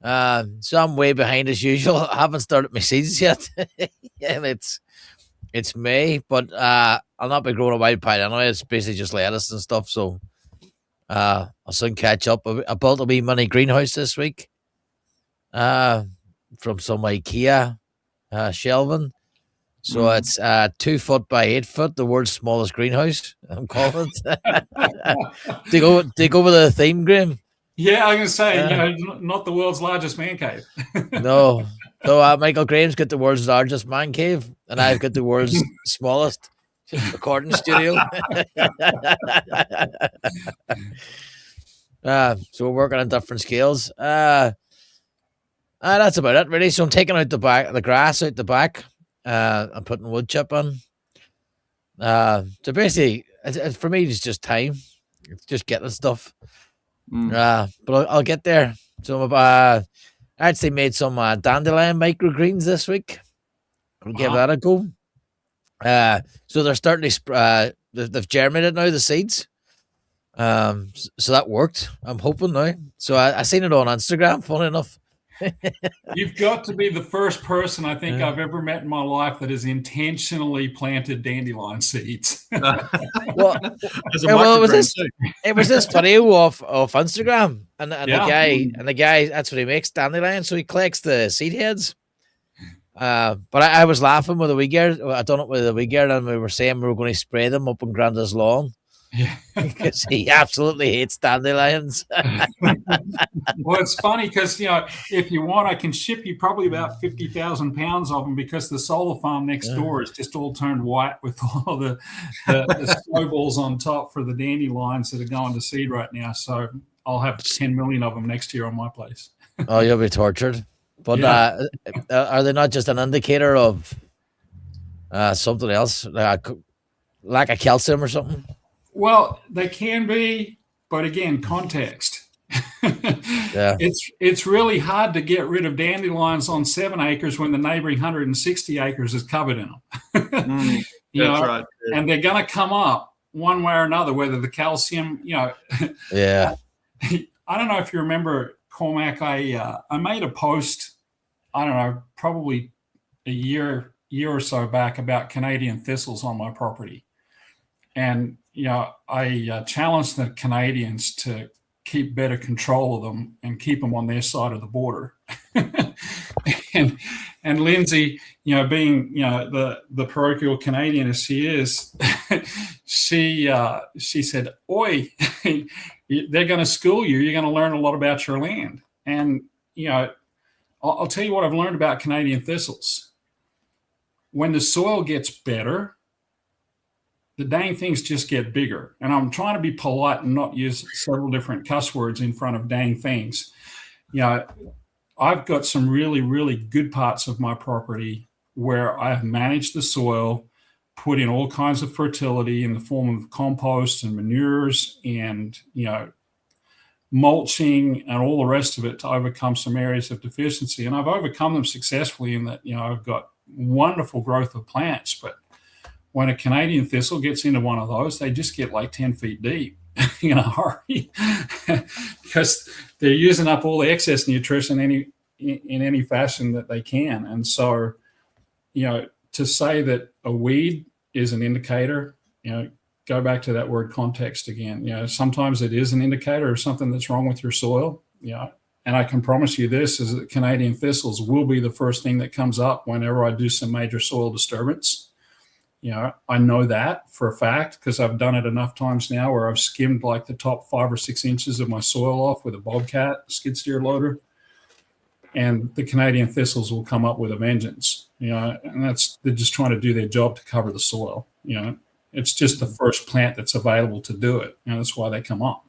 So I'm way behind as usual. I haven't started my seeds yet. And it's May, but I'll not be growing a wild pine anyway. It's basically just lettuce and stuff. So I'll soon catch up. I built a wee mini greenhouse this week from some IKEA shelving. So it's 2 foot by 8 foot, the world's smallest greenhouse, I'm calling it. Do you go with the theme, Graham? Yeah, I'm going to say, not the world's largest man cave. No. So Michael Graham's got the world's largest man cave, and I've got the world's smallest recording studio. So we're working on different scales. That's about it, really. So I'm taking out the grass out the back. I'm putting wood chip on. So basically, for me, it's just time. It's just getting stuff. But I'll get there. So I actually made some dandelion microgreens this week. I'll give that a go. So they're starting to they've germinated now, the seeds. So that worked. I'm hoping now. So I seen it on Instagram, funny enough. You've got to be the first person I think I've ever met in my life that has intentionally planted dandelion seeds. Well, it was this video off Instagram, and the guy that's what he makes, dandelion. So he collects the seed heads. But I was laughing with a wee girl. I done it with a wee girl, and we were saying we were going to spray them up on Granda's lawn. Yeah. Because he absolutely hates dandelions. Well, it's funny because, if you want, I can ship you probably about 50,000 pounds of them, because the solar farm next door is just all turned white with all the snowballs on top for the dandelions that are going to seed right now. So I'll have 10 million of them next year on my place. Oh, you'll be tortured. But are they not just an indicator of something else, lack of calcium or something? Well, they can be, but again, context. Yeah, it's really hard to get rid of dandelions on 7 acres when the neighboring 160 acres is covered in them. That's right. Yeah. And they're going to come up one way or another, whether the calcium, Yeah. I don't know if you remember Cormac, I made a post, I don't know, probably a year or so back about Canadian thistles on my property. And, I challenged the Canadians to keep better control of them and keep them on their side of the border. and Lindsay, being the parochial Canadian as she is, she said, "Oi, they're going to school you. You're going to learn a lot about your land." And I'll tell you what I've learned about Canadian thistles. When the soil gets better, the dang things just get bigger. And I'm trying to be polite and not use several different cuss words in front of dang things. I've got some really, really good parts of my property where I've managed the soil, put in all kinds of fertility in the form of compost and manures and, mulching and all the rest of it to overcome some areas of deficiency. And I've overcome them successfully in that, I've got wonderful growth of plants. But when a Canadian thistle gets into one of those, they just get like 10 feet deep in a hurry because they're using up all the excess nutrition in any fashion that they can. And so, to say that a weed is an indicator, go back to that word context again. Sometimes it is an indicator of something that's wrong with your soil. And I can promise you this is that Canadian thistles will be the first thing that comes up whenever I do some major soil disturbance. I know that for a fact because I've done it enough times now where I've skimmed like the top 5 or 6 inches of my soil off with a bobcat skid steer loader. And the Canadian thistles will come up with a vengeance, and they're just trying to do their job to cover the soil. It's just the first plant that's available to do it. That's why they come up.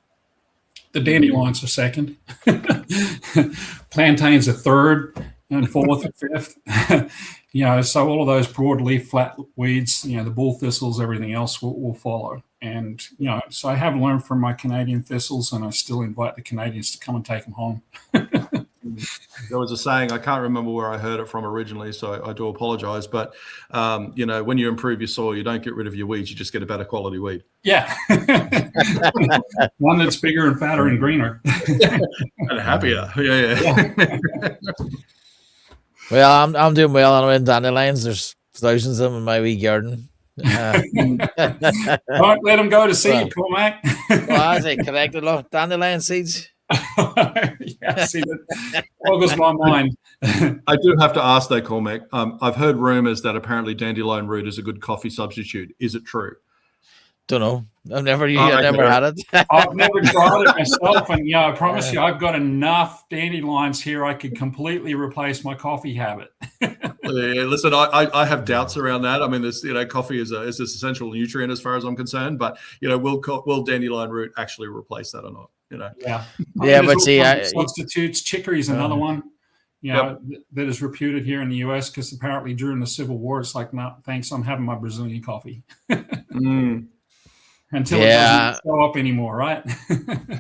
The dandelions are second. Plantains are third and fourth and fifth. So all of those broadleaf flat weeds, the bull thistles, everything else will follow. And, so I have learned from my Canadian thistles and I still invite the Canadians to come and take them home. There was a saying, I can't remember where I heard it from originally, so I do apologize. But, when you improve your soil, you don't get rid of your weeds, you just get a better quality weed. Yeah. One that's bigger and fatter and greener. And happier. Yeah. Well, I'm doing well anyway in dandelions. There's thousands of them in my wee garden. Don't let them go to seed, Cormac. I say corrected, look, dandelion seeds. Yeah, see, that boggles my mind. I do have to ask though, Cormac. I've heard rumors that apparently dandelion root is a good coffee substitute. Is it true? Don't know. I've never had it. I've never tried it myself, and I promise you, I've got enough dandelions here. I could completely replace my coffee habit. Yeah, listen, I have doubts around that. I mean, this coffee is this essential nutrient as far as I'm concerned, but will dandelion root actually replace that or not? Yeah, but see, substitutes. Chicory is another one. That is reputed here in the U.S. because apparently during the Civil War, it's like, no, thanks, I'm having my Brazilian coffee. Until it doesn't show up anymore, right?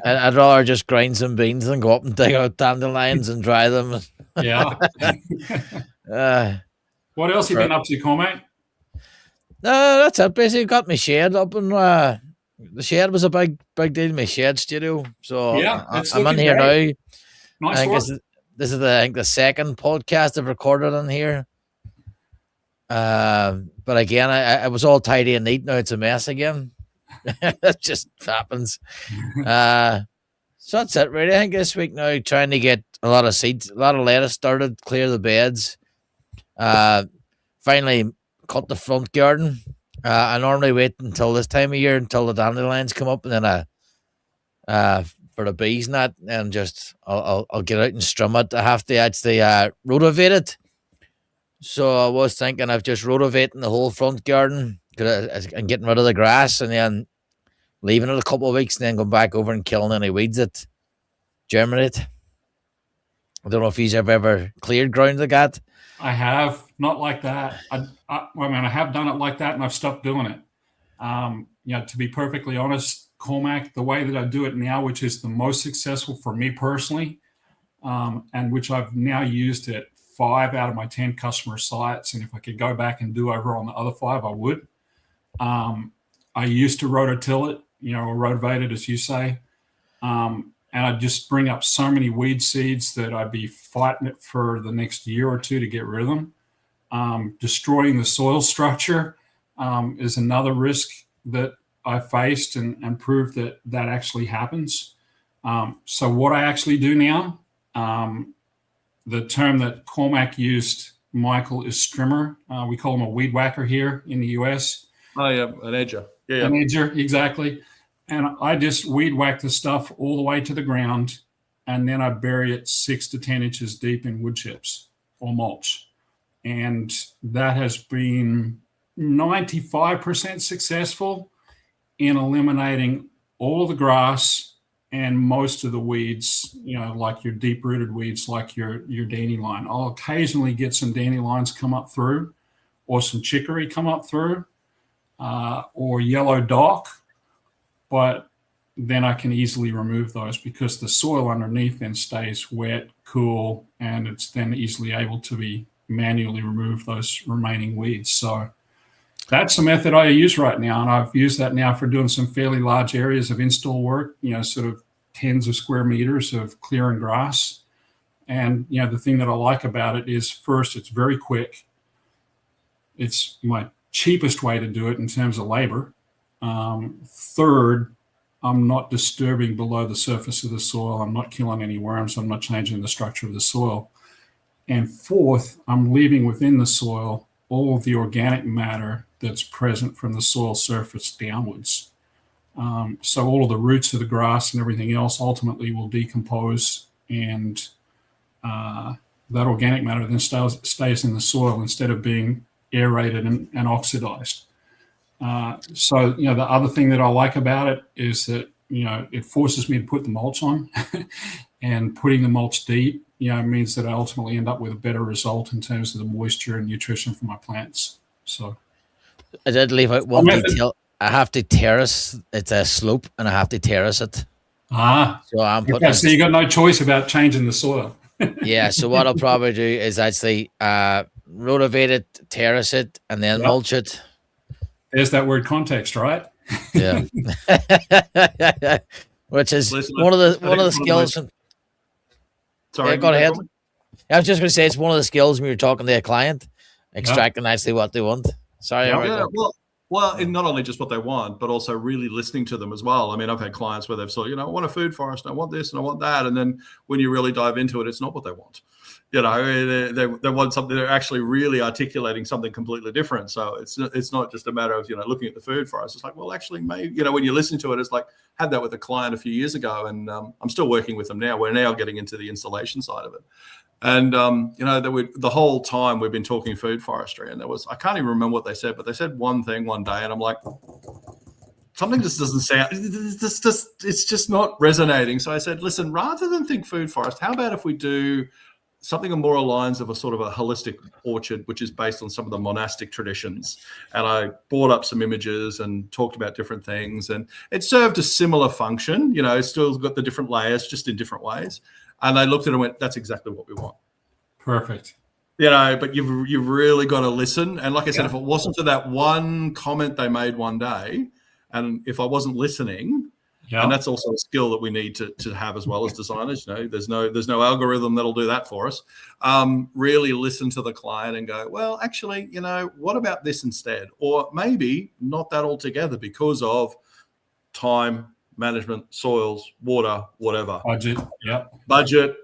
I'd rather just grind some beans than go up and dig out dandelions and dry them. Yeah. What else have you been up to, Cormac? That's it. Basically, got my shed up, and the shed was a big deal. My shed studio. So I'm in here now. Nice I think work. this is the second podcast I've recorded in here. But again, I was all tidy and neat. Now it's a mess again. It just happens. So that's it, really. I think this week now, trying to get a lot of seeds, a lot of lettuce started, clear the beds. Finally cut the front garden. I normally wait until this time of year until the dandelions come up, and then for the bees and that, and just I'll get out and strum it. I have to actually rotovate it. So I was thinking of just rotovating the whole front garden and getting rid of the grass, and then leaving it a couple of weeks, and then going back over and killing any weeds that germinate. I don't know if you've ever cleared ground like that. I have, not like that. I have done it like that, and I've stopped doing it. To be perfectly honest, Cormac, the way that I do it now, which is the most successful for me personally, and which I've now used at 5 out of my 10 customer sites, and if I could go back and do over on the other 5, I would. I used to rototill it, or rotovate it, as you say. and I'd just bring up so many weed seeds that I'd be fighting it for the next year or two to get rid of them. Destroying the soil structure is another risk that I faced and proved that actually happens. So what I actually do now, the term that Cormac used, Michael, is strimmer. We call him a weed whacker here in the US. Oh, yeah, an edger. Yeah. An edger, exactly. And I just weed whack the stuff all the way to the ground, and then I bury it 6 to 10 inches deep in wood chips or mulch. And that has been 95% successful in eliminating all of the grass and most of the weeds, like your deep-rooted weeds, like your dandelion. I'll occasionally get some dandelions come up through, or some chicory come up through, or yellow dock, but then I can easily remove those because the soil underneath then stays wet, cool, and it's then easily able to be manually remove those remaining weeds. So that's the method I use right now, and I've used that now for doing some fairly large areas of install work, sort of tens of square meters of clearing grass. And, the thing that I like about it is, first, it's very quick. It's my cheapest way to do it in terms of labor. Third, I'm not disturbing below the surface of the soil. I'm not killing any worms. I'm not changing the structure of the soil. And fourth, I'm leaving within the soil all of the organic matter that's present from the soil surface downwards. So all of the roots of the grass and everything else ultimately will decompose, and that organic matter then stays in the soil instead of being aerated and oxidized. So, the other thing that I like about it is that, it forces me to put the mulch on and putting the mulch deep, means that I ultimately end up with a better result in terms of the moisture and nutrition for my plants. So I did leave out one detail. I have to terrace. It's a slope, and I have to terrace it. So I'm putting. So you got no choice about changing the soil. Yeah. So what I'll probably do is actually rotivate it, terrace it, and then mulch it. There's that word context, right? Yeah. Which is one of the skills. Sorry, yeah, go ahead. I was just going to say it's one of the skills when you're talking to a client, extracting actually what they want. Sorry. Yeah. Well, and not only just what they want, but also really listening to them as well. I mean, I've had clients where they've said, I want a food forest, and I want this, and I want that, and then when you really dive into it, it's not what they want. They want something. They're actually really articulating something completely different. So it's not just a matter of looking at the food forest. It's like, well, actually, maybe when you listen to it, it's like, had that with a client a few years ago, and I'm still working with them now. We're now getting into the installation side of it. And, the whole time we've been talking food forestry, and I can't even remember what they said, but they said one thing one day, and I'm like, something just doesn't sound, it's just not resonating. So I said, listen, rather than think food forest, how about if we do something more lines of a sort of a holistic orchard, which is based on some of the monastic traditions. And I brought up some images and talked about different things, and it served a similar function. It's still got the different layers, just in different ways. And they looked at it and went, that's exactly what we want. Perfect. But you've really got to listen. And like I said, if it wasn't for that one comment they made one day, and if I wasn't listening, and that's also a skill that we need to have as well as designers. There's no algorithm that'll do that for us. Really listen to the client and go, well, actually, what about this instead? Or maybe not that altogether because of time management, soils, water, whatever. Budget.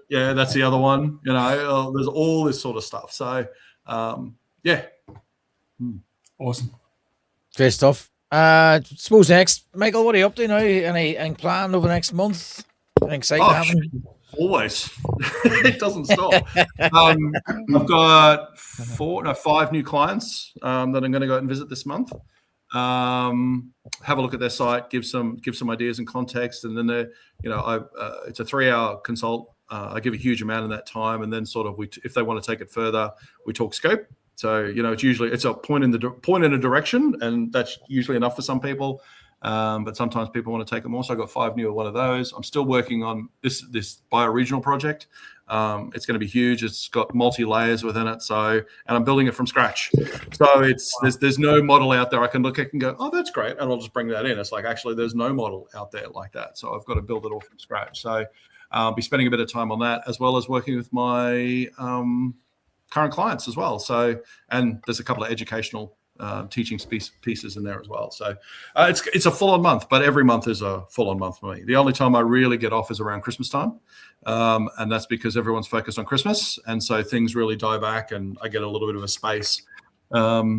Yeah, that's the other one. There's all this sort of stuff. So, Awesome. Great stuff. Suppose next, Michael, what are you up to now? Any plan over the next month? Anything exciting happening? Always. It doesn't stop. I've got 5 new clients that I'm going to go out and visit this month. Have a look at their site, give some ideas and context, and then it's a 3-hour consult. I give a huge amount of that time, and then sort of if they want to take it further, we talk scope. So it's a point in a direction, and that's usually enough for some people. But sometimes people want to take it more. So I got 5 new of one of those. I'm still working on this bioregional project. It's going to be huge. It's got multi-layers within it. And I'm building it from scratch. So there's no model out there I can look at and go, oh, that's great, and I'll just bring that in. It's like, actually, there's no model out there like that. So I've got to build it all from scratch. So I'll be spending a bit of time on that, as well as working with my current clients as well. So, and there's a couple of educational teaching pieces in there as well. So it's a full-on month, but every month is a full-on month for me. The only time I really get off is around Christmas time. And that's because everyone's focused on Christmas. And so things really die back and I get a little bit of a space. But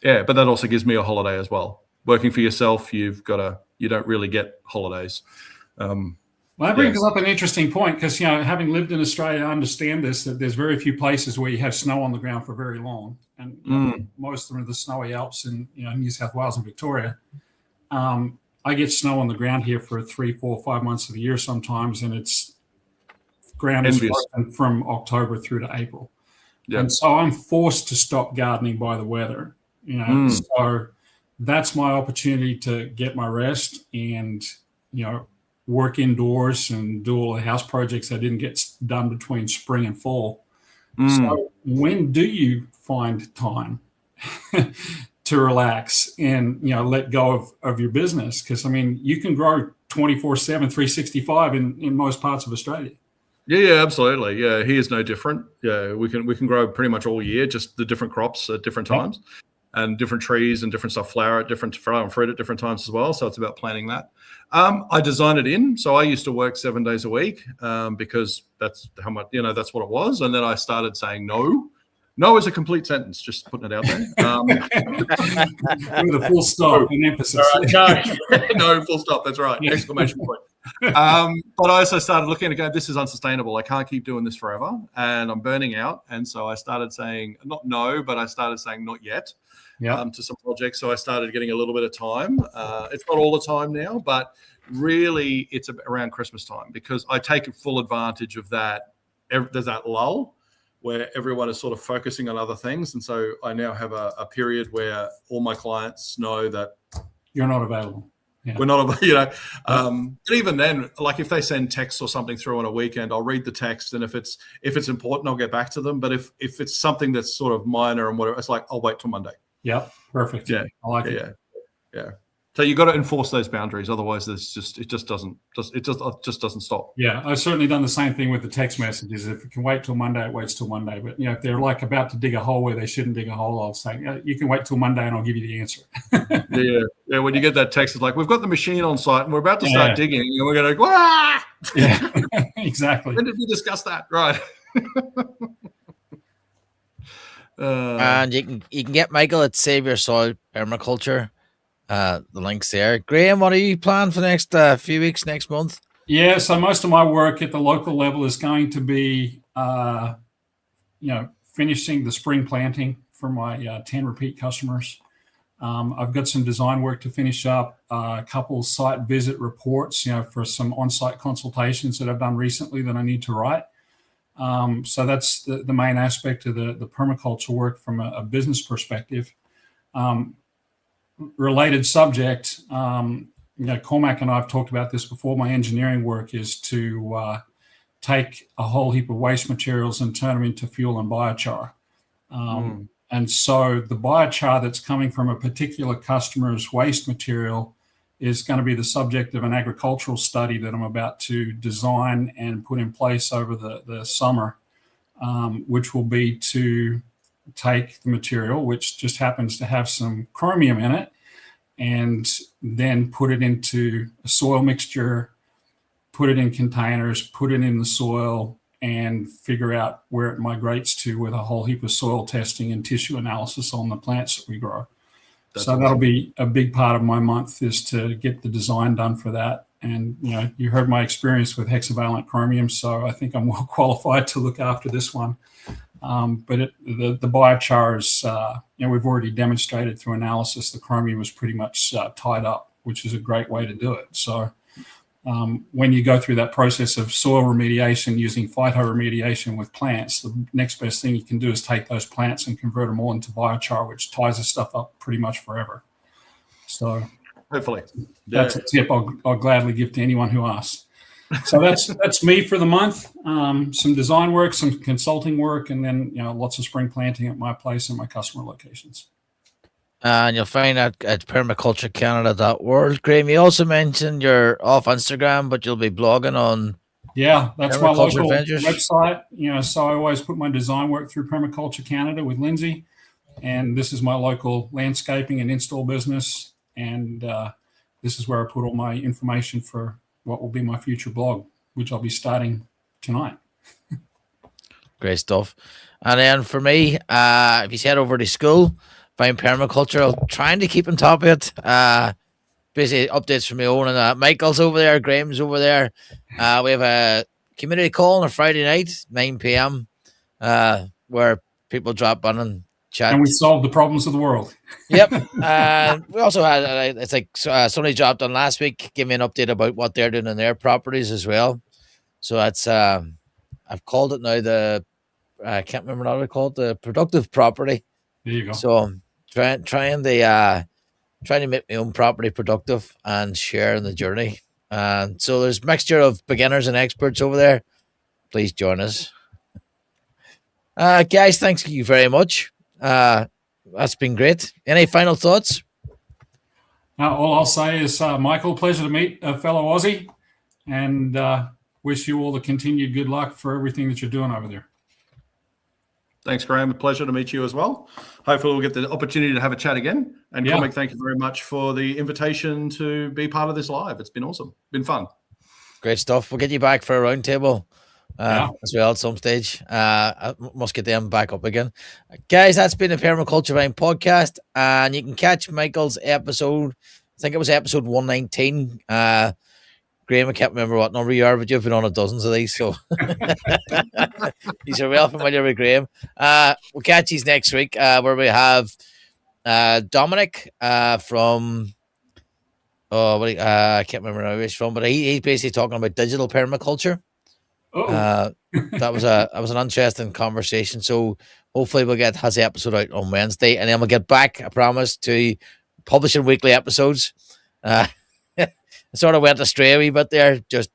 that also gives me a holiday as well. Working for yourself, you don't really get holidays. Well, that brings up an interesting point because, having lived in Australia, I understand this, that there's very few places where you have snow on the ground for very long. And most of them are the snowy Alps in New South Wales and Victoria. I get snow on the ground here for 3, 4, 5 months of the year sometimes, and it's ground is frozen from October through to April. Yep. And so I'm forced to stop gardening by the weather. So that's my opportunity to get my rest and, work indoors and do all the house projects I didn't get done between spring and fall. So when do you find time to relax and, let go of your business? Because, you can grow 24/7, 365 in most parts of Australia. Yeah, absolutely. Yeah, he is no different. Yeah, we can grow pretty much all year, just the different crops at different times and different trees and different stuff flower and fruit at different times as well. So it's about planning that. I design it in. So I used to work 7 days a week because that's how much, that's what it was. And then I started saying no. No is a complete sentence, just putting it out there. With a full stop and emphasis. No, full stop. That's right. Exclamation point. But I also started looking and going, this is unsustainable. I can't keep doing this forever. And I'm burning out. And so I started saying, not no, but I started saying not yet to some projects. So I started getting a little bit of time. It's not all the time now, but really it's around Christmas time because I take full advantage of that. There's that lull where everyone is sort of focusing on other things. And so I now have a period where all my clients know that you're not available. Yeah. We're not, but even then, like if they send texts or something through on a weekend, I'll read the text. And if it's important, I'll get back to them. But if it's something that's sort of minor and whatever, it's like, I'll wait till Monday. Yeah. Perfect. Yeah. I like it. Yeah. So you got to enforce those boundaries. Otherwise it just doesn't stop. Yeah. I've certainly done the same thing with the text messages. If it can wait till Monday, it waits till Monday. But if they're like about to dig a hole where they shouldn't dig a hole, I'll say, you can wait till Monday and I'll give you the answer. Yeah. When you get that text, it's like, we've got the machine on site and we're about to start digging and we're going to go, ah! Yeah, exactly. When did we discuss that? Right. And you can get Michael at Save Your Soil Permaculture. The link's there. Graham, what are you planning for the next few weeks, next month? Yeah, so most of my work at the local level is going to be, finishing the spring planting for my 10 repeat customers. I've got some design work to finish up, a couple site visit reports, for some on-site consultations that I've done recently that I need to write. So that's the main aspect of the permaculture work from a business perspective. Related subject, Cormac and I have talked about this before. My engineering work is to take a whole heap of waste materials and turn them into fuel and biochar. And so the biochar that's coming from a particular customer's waste material is going to be the subject of an agricultural study that I'm about to design and put in place over the summer, which will be to take the material, which just happens to have some chromium in it, and then put it into a soil mixture, put it in containers, put it in the soil, and figure out where it migrates to with a whole heap of soil testing and tissue analysis on the plants that we grow. That's so awesome. That'll be a big part of my month, is to get the design done for that. And, you heard my experience with hexavalent chromium, so I think I'm well qualified to look after this one. But the biochar is, we've already demonstrated through analysis the chromium is pretty much tied up, which is a great way to do it. So when you go through that process of soil remediation using phytoremediation with plants, the next best thing you can do is take those plants and convert them all into biochar, which ties the stuff up pretty much forever. So hopefully that's a tip I'll gladly give to anyone who asks. So that's me for the month. Some design work, some consulting work, and then lots of spring planting at my place and my customer locations. And you'll find that at permaculturecanada.world. Graham, you also mentioned you're off Instagram, but you'll be blogging on. Yeah, that's my local Ventures website. So I always put my design work through Permaculture Canada with Lindsay, and this is my local landscaping and install business. And this is where I put all my information for what will be my future blog, which I'll be starting tonight. Great stuff. And then for me, if you head over to school, Vine Permaculture, I'll trying to keep on top of it. Basically, updates from my own, and Michael's over there, Graham's over there. We have a community call on a Friday night, 9 p.m., where people drop in and chat. And we solve the problems of the world. Yep. We also had, it's like somebody dropped on last week, give me an update about what they're doing in their properties as well. So that's, I've called it now I can't remember what I called the productive property. There you go. So I'm trying to make my own property productive and share in the journey. And so there's a mixture of beginners and experts over there. Please join us. Guys, thank you very much. That's been great. Any final thoughts? All I'll say is, Michael, pleasure to meet a fellow Aussie, and wish you all the continued good luck for everything that you're doing over there. Thanks, Graham. A pleasure to meet you as well. Hopefully we'll get the opportunity to have a chat again. And Cormac, thank you very much for the invitation to be part of this live. It's been awesome. Been fun. Great stuff. We'll get you back for a roundtable as well at some stage. I must get them back up again. Guys, that's been the Permaculture Vine Podcast. And you can catch Michael's episode, I think it was episode 119. Graham, I can't remember what number you are, but you've been on a dozens of these, so you're well familiar with Graham. We'll catch you next week, where we have Dominic from I can't remember where he's from, but he's basically talking about digital permaculture. That was an interesting conversation. So hopefully we'll get his episode out on Wednesday, and then we'll get back, I promise, to publishing weekly episodes. Sort of went astray a wee bit there, just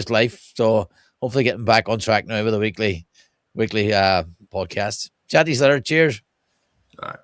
life. So hopefully getting back on track now with a weekly podcast. Chat to you later. Cheers. All right.